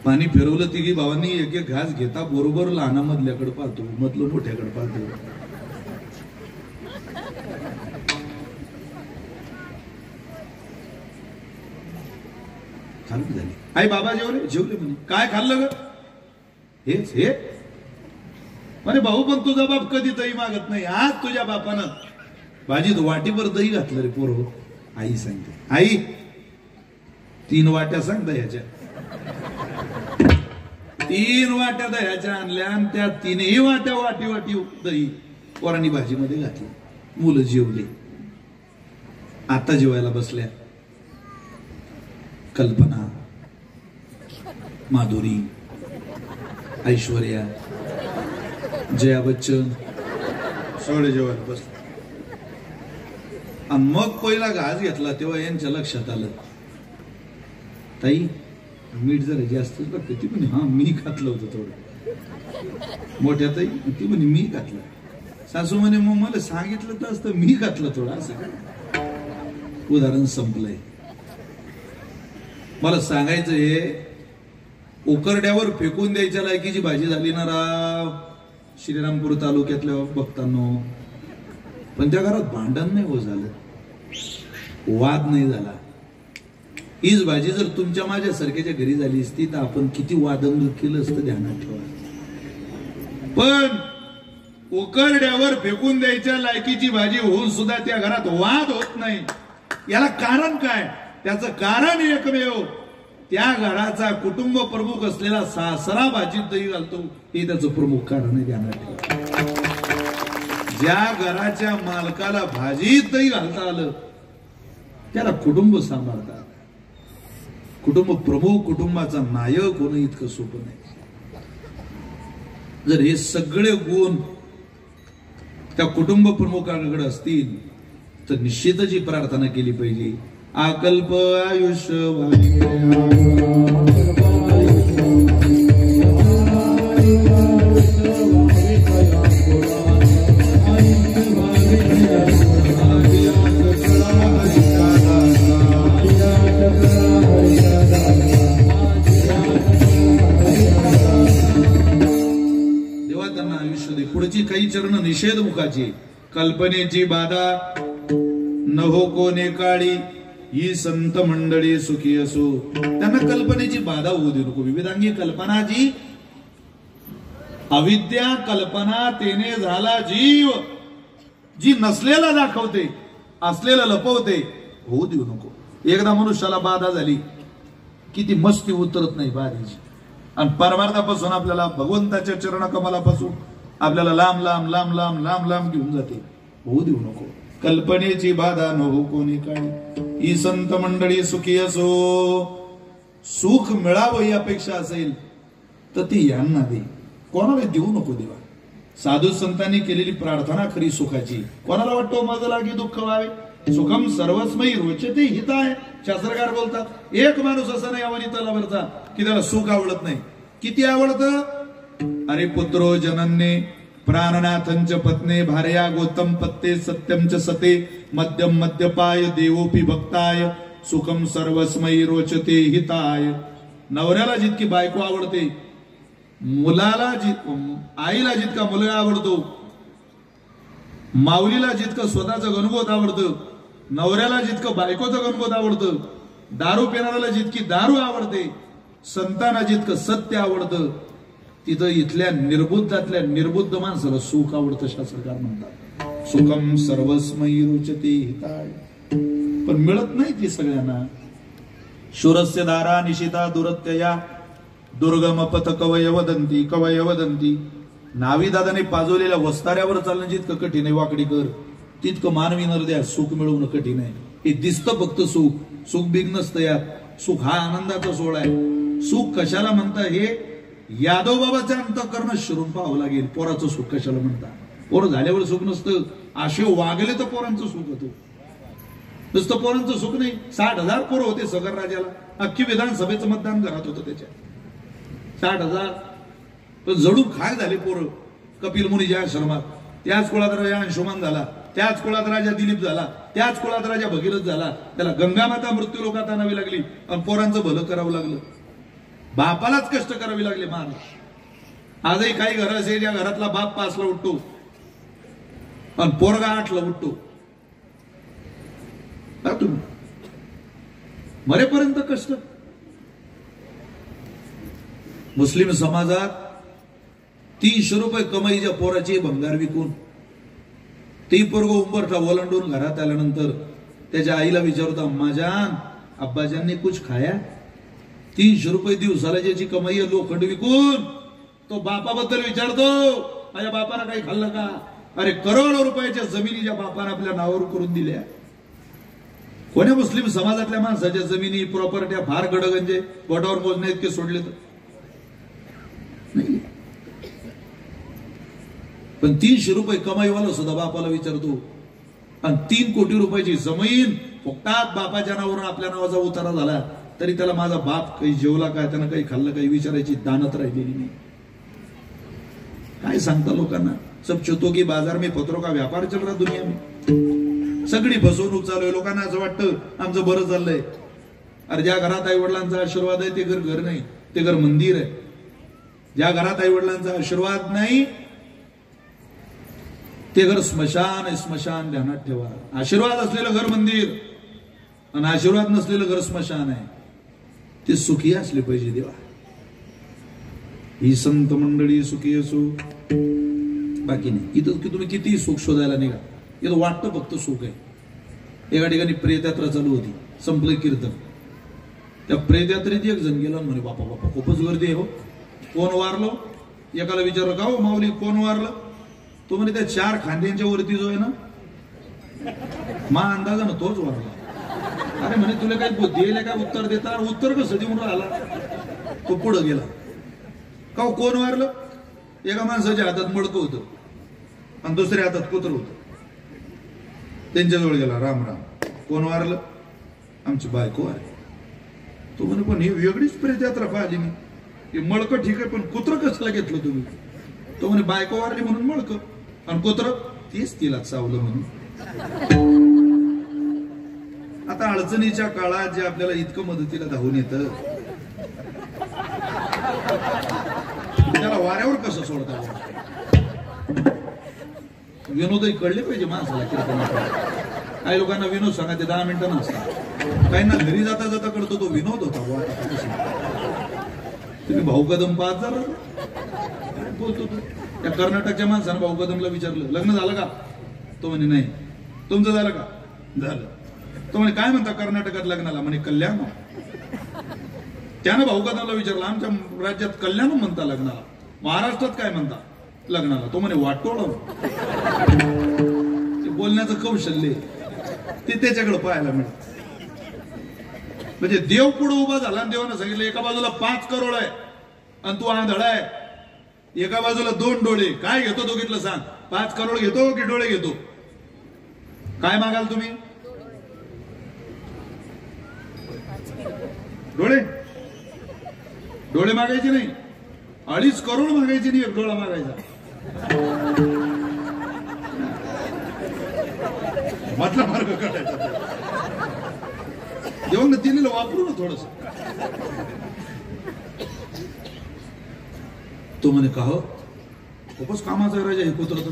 पाणी फिरवलं. तिघी भावांनी एक एक घास घेता बरोबर लहाना मधल्याकडे पाहतो, मधलं मोठ्याकडे पाहतो. खाल्ली झाली. आई बाबा जेवले? जेवले म्हणे. काय खाल्लं ग? हेच हे म्हणे. भाऊ पण तुझा बाप कधी दही मागत नाही, आज तुझ्या बापानं भाजीत वाटीभर दही घातलं रे पोरं. आई सांगते, आई 3 वाट्या सांग दह्याच्या. 3 वाट्या दह्याच्या आणल्या आणि त्या 3ही वाट्या वाटी वाटी दही पोरांनी भाजीमध्ये घातली. मुलं जेवली. आता जेवायला बसल्या. कल्पना, माधुरी, ऐश्वर्या, जया बच्चन सगळे जेवायला बसले. आणि मग पहिला घास घेतला तेव्हा यांच्या लक्षात आलं, ताई मीठ जरा जास्तच लागतं. ती म्हणे हा मी घातलं होतं थोडं. मोठ्या ताई ती म्हणे मी घातलं. सासू म्हणे मग मला सांगितलं तर असतं, मी घातलं थोडं. असं काय? उदाहरण संपलंय. मला सांगायचं हे, उकरड्यावर फेकून द्यायच्या लायकीची भाजी झाली ना राव श्रीरामपूर तालुक्यातल्या भक्तांनो. पण त्या घरात भांडण नाही हो झालं, वाद नाही झाला. हीच भाजी जर तुमच्या माझ्या सारख्याच्या घरी झाली असती तर आपण किती वादंग केलं असतं, ध्यानात ठेवा. पण उकरड्यावर फेकून द्यायच्या लायकीची भाजी होऊन सुद्धा त्या घरात वाद होत नाही. याला कारण काय? त्याचं कारण एकमेव, त्या घराचा कुटुंब प्रमुख असलेला सासरा भाजीत दही घालतो, हे त्याचं प्रमुख कारण आहे. ध्यानात ठेवा. ज्या घराच्या मालकाला भाजीत दही घालता आलं त्याला कुटुंब सांभाळतात. कुटुंब प्रमुख, कुटुंबाचा नायक होणं इतकं सोपं नाही. जर हे सगळे गुण त्या कुटुंब प्रमुखाकडे असतील तर निश्चितच ही प्रार्थना केली पाहिजे, अकल्प आयुष्य देवा त्यांना आयुष्य दे. पुढची काही चरण निषेध मुखाची. कल्पनेची बाधा न हो कोणे काळी, ही संत मंडळी सुखी असो. त्यांना कल्पनेची बाधा होऊ दे नको. विविधांगी कल्पना जी अविद्या कल्पना तेने झाला जीव, जी नसलेला दाखवते असलेला लपवते, होऊ देऊ नको. एकदा मनुष्याला बाधा झाली की ती मस्ती उतरत नाही बाधेची, आणि परमार्थापासून आपल्याला भगवंताच्या चरण कमलापासून आपल्याला लांब लांब लांब लांब लांब लांब घेऊन जाते. होऊ देऊ नको. कल्पनेची बाधा न हो कोणी काळी, ही संत मंडळी सुखी असो. सुख मिळावं ही अपेक्षा असेल तर ती यांना दे, कोणाला देऊ नको देवा. साधू संतांनी केलेली प्रार्थना खरी सुखाची. कोणाला वाटतो माझं लागी दुःख व्हावे, सुखम सर्वस्मयी रोचते हिताय. शास्त्रकार बोलतात, एक माणूस असा नाही अवनीताला भरता की त्याला सुख आवडत नाही. किती आवडतं? अरे पुत्रो जनन्ये प्राणनाथंच पत्ने भार्या गौतम पत्ते सत्यम च सते मध्यम मध्यपाय देवोपी भक्ताय सुखम सर्वस्मयी रोचते हिताय. नवऱ्याला जितकी बायको आवडते, मुलाला आईला जितका मुलगा आवडतो, माऊलीला जितकं स्वतःचं गणगोत आवडतं, नवऱ्याला जितकं बायकोचं गणगोत आवडतं, दारू पिणाऱ्याला जितकी दारू आवडते, संतांना जितकं सत्य आवडतं, तिथं इथल्या निर्बुद्धातल्या निर्बुद्ध माणसाला सुख आवडतं. शास्त्रकार म्हणतात सुखम सर्वस्मयी रोचते हिताय. पण मिळत नाही ती सगळ्यांना. शूरस्य दारा निशिता दुरत्यया दुर्गम पथ कवय वदंती. नावी दादाने पाजवलेल्या वस्ताऱ्यावर चालणं जितकं कठीण आहे वाकडीकर, तितकं मानवी नरद्या सुख मिळवणं कठीण आहे. हे दिसतं फक्त सुख, सुख बिग नसतं यात. सुख हा आनंदाचा सोहळा आहे. सुख कशाला म्हणता हे यादव बाबाच्या अंतःकरणात शिरून पाहावं लागेल. पोराचं सुख कशाला म्हणता? पोर झाल्यावर सुख नसतं, असे वागले तर पोरांचं सुख होतं. नुसतं पोरांचं सुख नाही, 60,000 पोरं होते सगर राजाला, अख्खी विधानसभेचं मतदान घरात होतं त्याच्या 60,000. पण जडून खाय झाले पोरं. कपिल मुनीच्या आश्रमात त्याच कुळात राजा अंशुमान झाला, त्याच कुळात राजा दिलीप झाला, त्याच कुळात राजा भगीरथ झाला. त्याला गंगामाता मृत्यू लोकात आणावी लागली आणि पोरांचं भलं करावं लागलं. बापालाच कष्ट करावी लागले मान. आजही काही घर असे ज्या घरातला बाप 5ला उठतो आणि पोरगा 8ला उठतो. तुम्ही मरेपर्यंत कष्ट. मुस्लिम समाजात 300 रुपये कमाईच्या पोराची भंगार विकून ती पोरग उंबरठा ओलांडून घरात आल्यानंतर त्याच्या आईला विचारतो, अम्माजान अब्बाजानने कुछ खाया? 300 रुपये दिवसाला ज्याची कमाई आहे लोखंड विकून, तो बापाबद्दल विचारतो, माझ्या बापानं काही खाल्लं का? अरे करोडो रुपयाच्या जमिनी ज्या बापानं आपल्या नावावर करून दिल्या. कोण्या मुस्लिम समाजातल्या माणसाच्या जमिनी प्रॉपर्ट्या फार गडगंजे बोटावर मोजण्या इतके सोडले तर नाही. पण 300 रुपये कमाईवाला सुद्धा बापाला विचारतो आणि 3 कोटी रुपयाची जमीन फुकटात बापाच्या नावावरून आपल्या नावाचा उतारा झाला तरी त्याला माझा बाप काही जेवला काय, त्यानं काही खाल्लं काही विचारायची दानत राहिलेली नाही. काय सांगता लोकांना? सब चुतो की बाजार में पत्रों का व्यापार चल रहा दुनिया में. सगळी फसवणूक चालू आहे. लोकांना असं वाटतं आमचं बरं चाललंय. अरे ज्या घरात आई वडिलांचा आशीर्वाद आहे ते घर नाही, ते घर मंदिर आहे. ज्या घरात आई वडिलांचा आशीर्वाद नाही ते घर स्मशान आहे. स्मशान ध्यानात ठेवा. आशीर्वाद असलेलं घर मंदिर आणि आशीर्वाद नसलेलं घर स्मशान आहे. ते सुखी असले पाहिजे देवा. ही संत मंडळी सुखी असो बाकी नाही. इथं की तुम्ही किती सुख शोधायला निघा, इथं वाटतं फक्त सुख आहे. एका ठिकाणी प्रेतयात्रा चालू होती, संपलं कीर्तन. त्या प्रेतयात्रेत एक जण गेला म्हणे, बापा बापा खूपच गर्दी आहे हो. कोण वारलो? एकाला विचारलं, का हो माऊली कोण वारलं? तो म्हणे त्या 4 खांद्यांच्या वरती जो आहे ना, मा अंदाजानं तोच वारला. अरे म्हणे तुला काही बुद्धी काय उत्तर देता? उत्तर कसं देऊन राहिला? तो पुढे गेला. का कोण वारलं? एका माणसाच्या हातात मडकं होतं आणि दुसऱ्या हातात कुत्र होतं. त्यांच्याजवळ गेला, राम राम, कोण वारलं? आमची बायको आहे. तो म्हणे पण ही वेगळीच प्रेतयात्रा पाहिली मी. हे मडकं ठीक आहे पण कुत्र कसला घेतलं तुम्ही? तो म्हणे बायको वारली म्हणून मडकं आणि कुत्र तीच तिला चावलं म्हणून. आता अडचणीच्या काळात जे आपल्याला इतकं मदतीला धावून येतं त्याला वाऱ्यावर कसं सोडता? विनोदही कळले पाहिजे माणसाला. काही लोकांना विनोद सांगा ते 10 मिनिटं नसतात. काहींना घरी जाता जाता कळतो तो विनोद होता. तुम्ही भाऊ कदम पाहत झाला बोलतो. त्या कर्नाटकच्या माणसानं भाऊ कदमला विचारलं, लग्न झालं का? तो म्हणे नाही. तुमचं झालं का? झालं. तो म्हणे काय म्हणता कर्नाटकात लग्नाला? म्हणे कल्याण. त्यानं भाऊ कदमला विचारलं, आमच्या राज्यात कल्याण म्हणता लग्नाला, महाराष्ट्रात काय म्हणता लग्नाला? तो म्हणे वाटोळ. बोलण्याचं कौशल्य ते त्याच्याकडे पाहायला मिळत. म्हणजे देव पुढे उभा झाला आणि देवानं सांगितलं एका बाजूला 5 करोड आहे आणि तू आंधळा आहे, एका बाजूला 2 डोळे. काय घेतो दोघीतलं सांग? 5 करोड घेतो की डोळे घेतो? काय मागाल तुम्ही? डोळे. डोळे मागायचे नाही, 2.5 करोड मागायचे नाही, 1 डोळा मागायचा. मधला मार्ग काढायचा. देवानं दिलेलं वापरू ना थोडस. तो म्हणे का हो खूपच कामाचा राजा हे कुत्र.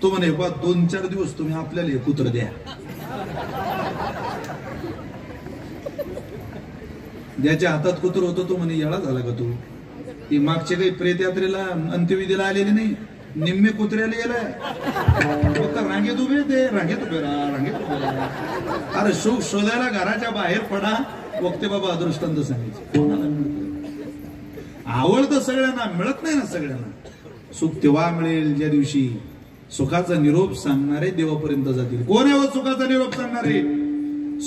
तो म्हणे 2-4 दिवस तुम्ही आपल्याला हे कुत्र द्या. ज्याच्या हातात कुत्र होतं तो म्हणे येळा झाला का तू? ती मागचे काही प्रेतयात्रेला अंत्यविधीला आलेली नाही, निम्मे कुत्र्याला गेलाय. फक्त रांगेत उभे ते रांगेत उभे राहा, रांगेत उभे राहा. अरे सुख शोधायला घराच्या बाहेर पडा. वक्ते बाबा अदृष्टांत सांगायचे. कोणाला मिळतं? आवडतं सगळ्यांना, मिळत नाही ना सगळ्यांना. सुख तेव्हा मिळेल ज्या दिवशी सुखाचा निरोप सांगणारे देवापर्यंत जातील. कोण आहे सुखाचा निरोप सांगणारे?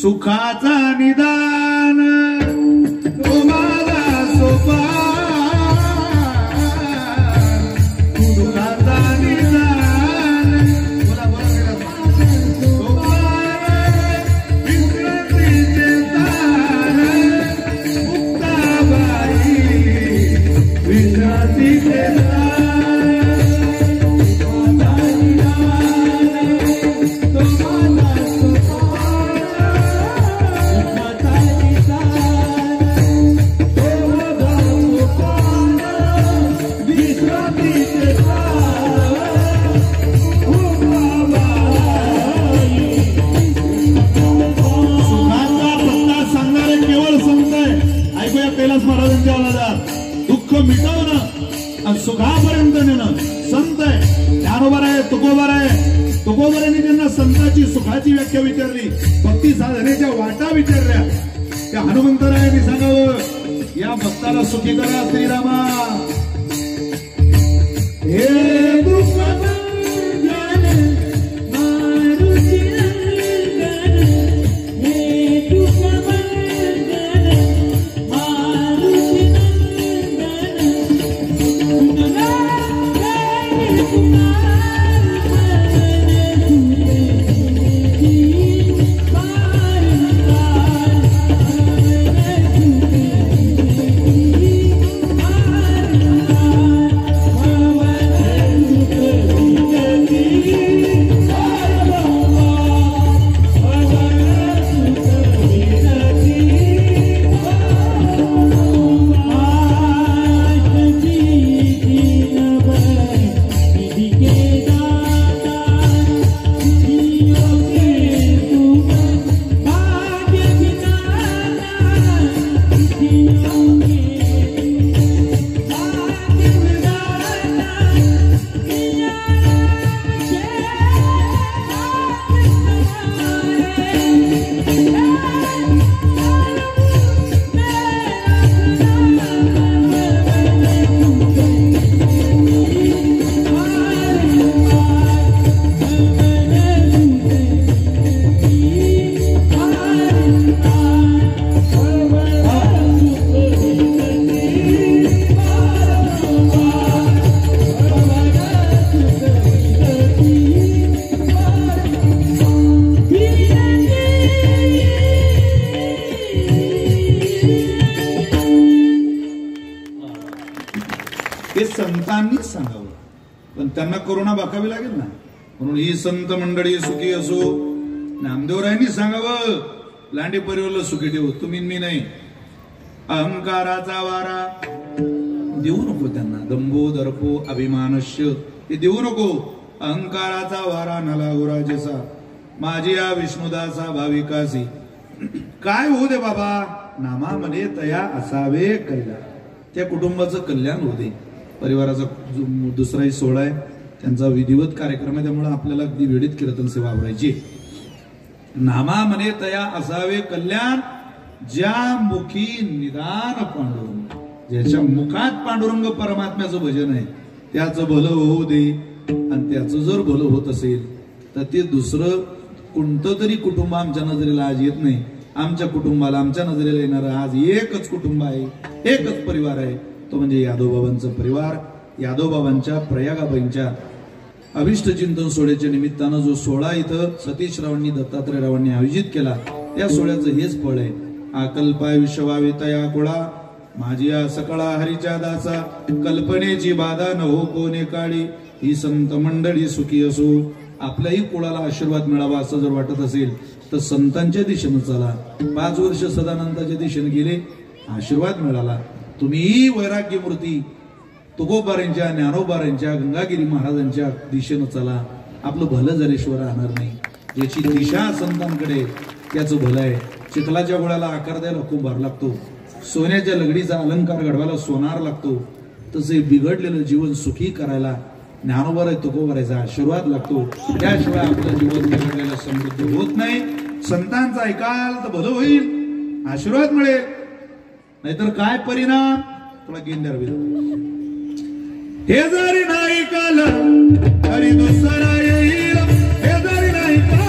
सुखाचा निदान तुम्हाला सोपा. सुखाचा निदान सोपा सुखापर्यंत नेणं. संत आहे, ज्ञानोबर आहे, तुकोबर आहे. तुकोबरांनी त्यांना संताची सुखाची व्याख्या विचारली, भक्ती साधनेच्या वाटा विचारल्या. त्या हनुमंतरायांनी सांगावं, या भक्ताला सुखी करा श्रीरामा. हे दुःख संतांनीच सांगावं, पण त्यांना करुणा बाकावी लागेल ना. म्हणून ही संत मंडळी सुखी असो. नामदेवरायांनी सांगावं, लांडी परिवारला सुखी ठेवू, तुम्ही मी नाही. अहंकाराचा वारा देऊ नको त्यांना, दंभो दर्पो अभिमानश्य हे देऊ नको. अहंकाराचा वारा न लागो राजेसा, माझी या विष्णुदासा भाविकासी. काय होऊ दे बाबा, नामामध्ये तया असावे कल्याण. त्या कुटुंबाचं कल्याण होऊ दे. परिवाराचा दुसराही सोहळा आहे, त्यांचा विधिवत कार्यक्रम आहे, त्यामुळे आपल्याला अगदी वेळीत कीर्तन सेवा वापरायची. नामा मने तया असावे कल्याण, ज्या मुखी निदान पांडुरंग. ज्याच्या मुखात पांडुरंग परमात्म्याचं भजन आहे त्याचं भलं होऊ दे. आणि त्याचं जर भलं होत असेल तर ते दुसरं कोणतं तरी कुटुंब आमच्या नजरेला आज येत नाही. आमच्या कुटुंबाला, आमच्या नजरेला येणारं आज एकच कुटुंब आहे, एकच परिवार आहे, तो म्हणजे यादवबाबांचा परिवार. यादवबाबांच्या प्रयागाबाईंच्या अभिष्ट चिंतन सोहळ्याच्या निमित्तानं जो सोहळा इथं सतीशरावांनी, दत्तात्रयरावांनी आयोजित केला, त्या सोहळ्याचं हेच फळ आहे. आकल्पाय विश्वावितया कुळा, माझी या सकळा हरीच्या दासा. कल्पनेची बाधा न हो कोणे काळी, ही संत मंडळी सुखी असो. आपल्याही कुळाला आशीर्वाद मिळावा असं जर वाटत असेल तर संतांच्या दिशेनं चला. 5 वर्ष सदानंदाच्या दिशेने गेले, आशीर्वाद मिळाला. तुम्हीही वैराग्य मूर्ती तुकोबारांच्या, ज्ञानोबारांच्या, गंगागिरी महाराजांच्या दिशेनं चला. आपलं भलं झाल्याशिवाय राहणार नाही. ज्याची दिशा संतांकडे त्याचं भलं आहे. चिखलाच्या गोळ्याला आकार द्यायला कुंभार लागतो, सोन्याच्या लगडीचा अलंकार घडवायला सोनार लागतो. तसे बिघडलेलं जीवन सुखी करायला ज्ञानोबार तुकोबाराचा आशीर्वाद लागतो. त्याशिवाय आपलं जीवन बिघडलेलं समृद्ध होत नाही. संतांचा ऐकाल तर भलं होईल, आशीर्वाद मिळेल. नाहीतर काय परिणाम, तुला गेंद्यार विधान. हे जरी नाही काल तरी दुसरा येईल, हे जरी नाही काल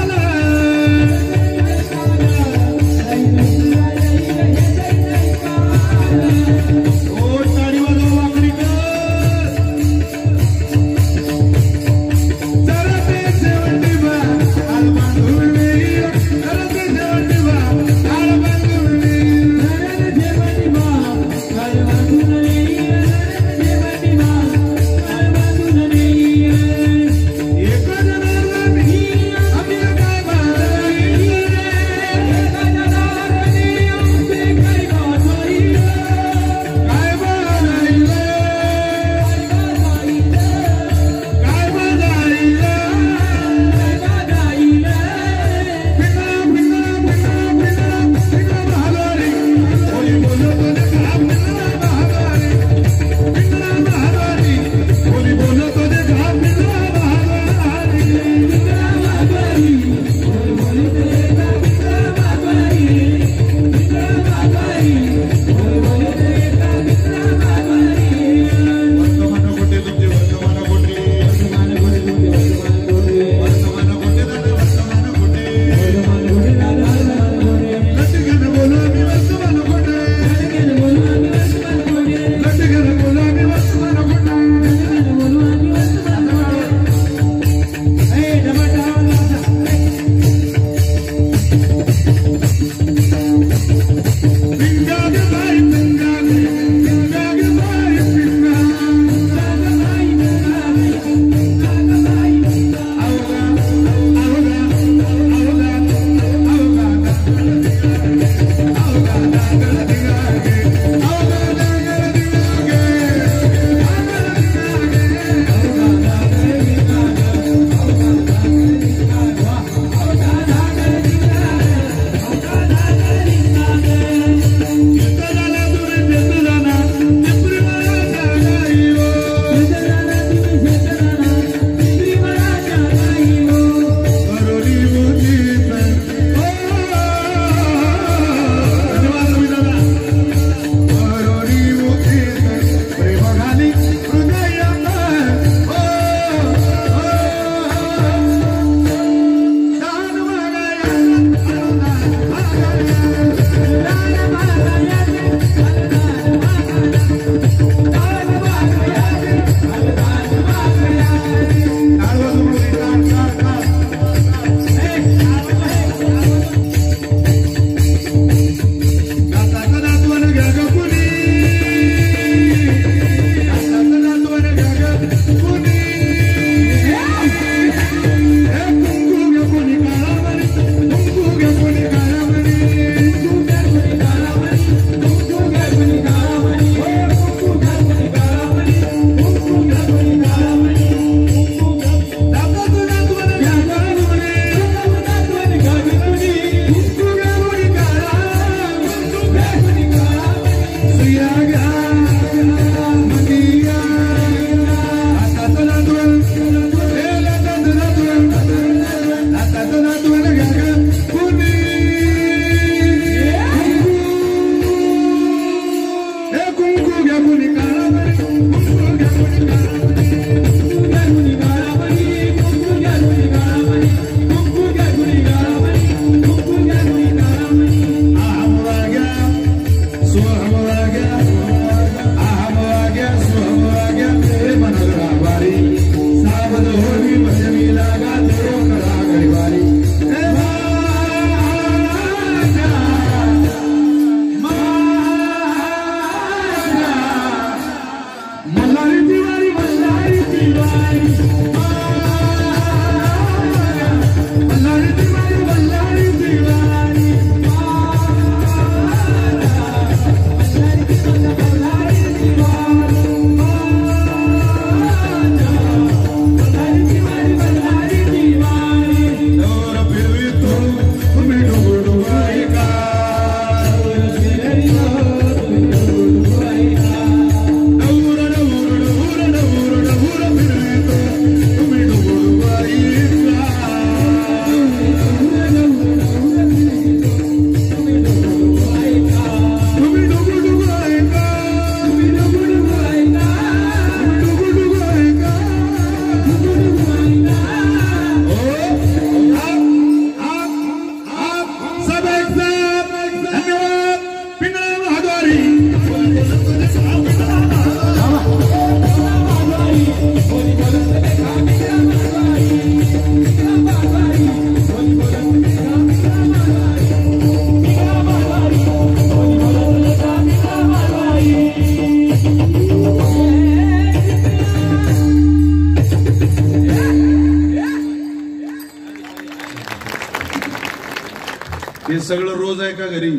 हे सगळं रोज आहे का घरी?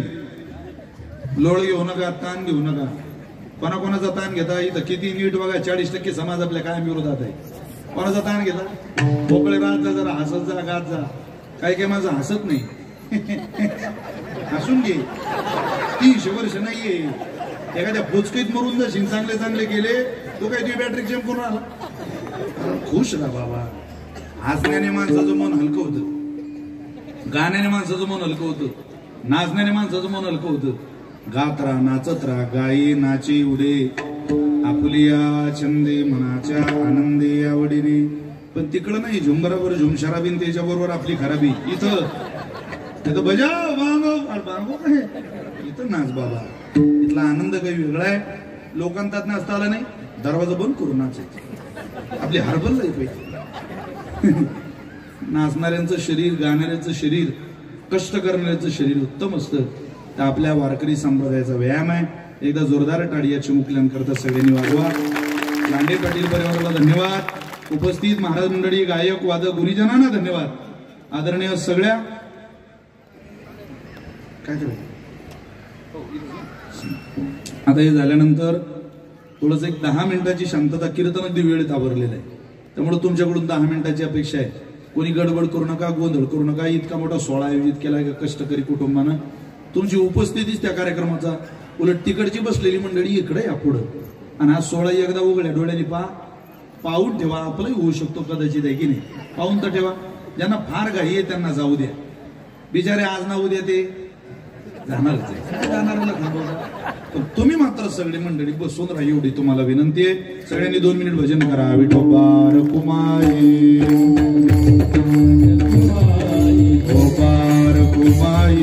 लोळ घेऊ नका, ताण घेऊ नका. कोणाकोणाचा ताण घेता? इथं किती नीट बघा, 40% समाज आपल्या कायम विरोधात आहे. कोणाचा ताण घेता? मोकळे राहत जा, जरा हसत जा, गात जा. काही काही माझं हसत नाही. हसून घे, 300 वर्ष नाहीये. एखाद्या पोचकीत मरून जाशील, चांगले चांगले गेले तो काय तुझी बॅटरी चेंज करून आला. खुश राहा बाबा. हसण्याने माणसाचं मन हलकं होतं, गाण्याने माणसाचं मन हलकं होतं, नाचण्याने माणसाचं मन हलकं होतं. गात राहा, नाचत राहा, गाई नाची उडे आपुलिया छंदे मनाच्या आनंदे आवडीने. पण तिकडं नाही, झुंबराबर झुमशराबीन त्याच्याबरोबर आपली खराबी. इथं बजाव बांगो आहे, इथं नाच बाबा. इथला आनंद काही वेगळा आहे. लोकांतात नाचता आला नाही, दरवाजा बंद करून नाचायचं. आपली हरबल नाही पाहिजे. नाचणाऱ्यांचं शरीर, गाणाऱ्यांचं शरीर, कष्ट करणाऱ्यांचं शरीर उत्तम असतं. तर आपल्या वारकरी संप्रदायाचा व्यायाम आहे. एकदा जोरदार टाळी या चिमुकल्यान करता सगळ्यांनी वाजवा. लांडे पाटील परिवाराला धन्यवाद. उपस्थित महाराज मंडळी, गायक, वादक, गुरुजनांना धन्यवाद. आदरणीय सगळ्या काय आता हे झाल्यानंतर थोडंसं एक 10 मिनिटाची शांतता. कीर्तन अगदी वेळेत आवरलेलं आहे, त्यामुळे तुमच्याकडून 10 मिनिटाची अपेक्षा आहे. कोणी गडबड करू नका, गोंधळ करू नका. इतका मोठा सोहळा आयोजित केलाय का कष्टकरी कुटुंबानं. तुमची उपस्थितीच त्या कार्यक्रमाचा. उलट तिकडची बसलेली मंडळी इकडे या पुढं. आणि हा सोहळा एकदा उघड्या डोळ्याने पाहून ठेवा. आपलाही होऊ शकतो कदाचित, आहे की नाही? पाहून तर ठेवा. ज्यांना फार घाई आहे त्यांना जाऊ द्या. बिचारे आज ना उद्या ते जाणाऱ्याला थांबवता. पण तुम्ही मात्र सगळी मंडळी बसून राहा, एवढी तुम्हाला विनंती आहे. सगळ्यांनी 2 मिनिट भजन करा. विठोबा रखुमाई, विठोबा रखुमाई,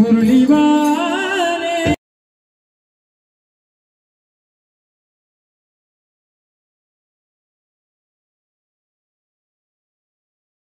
मुरली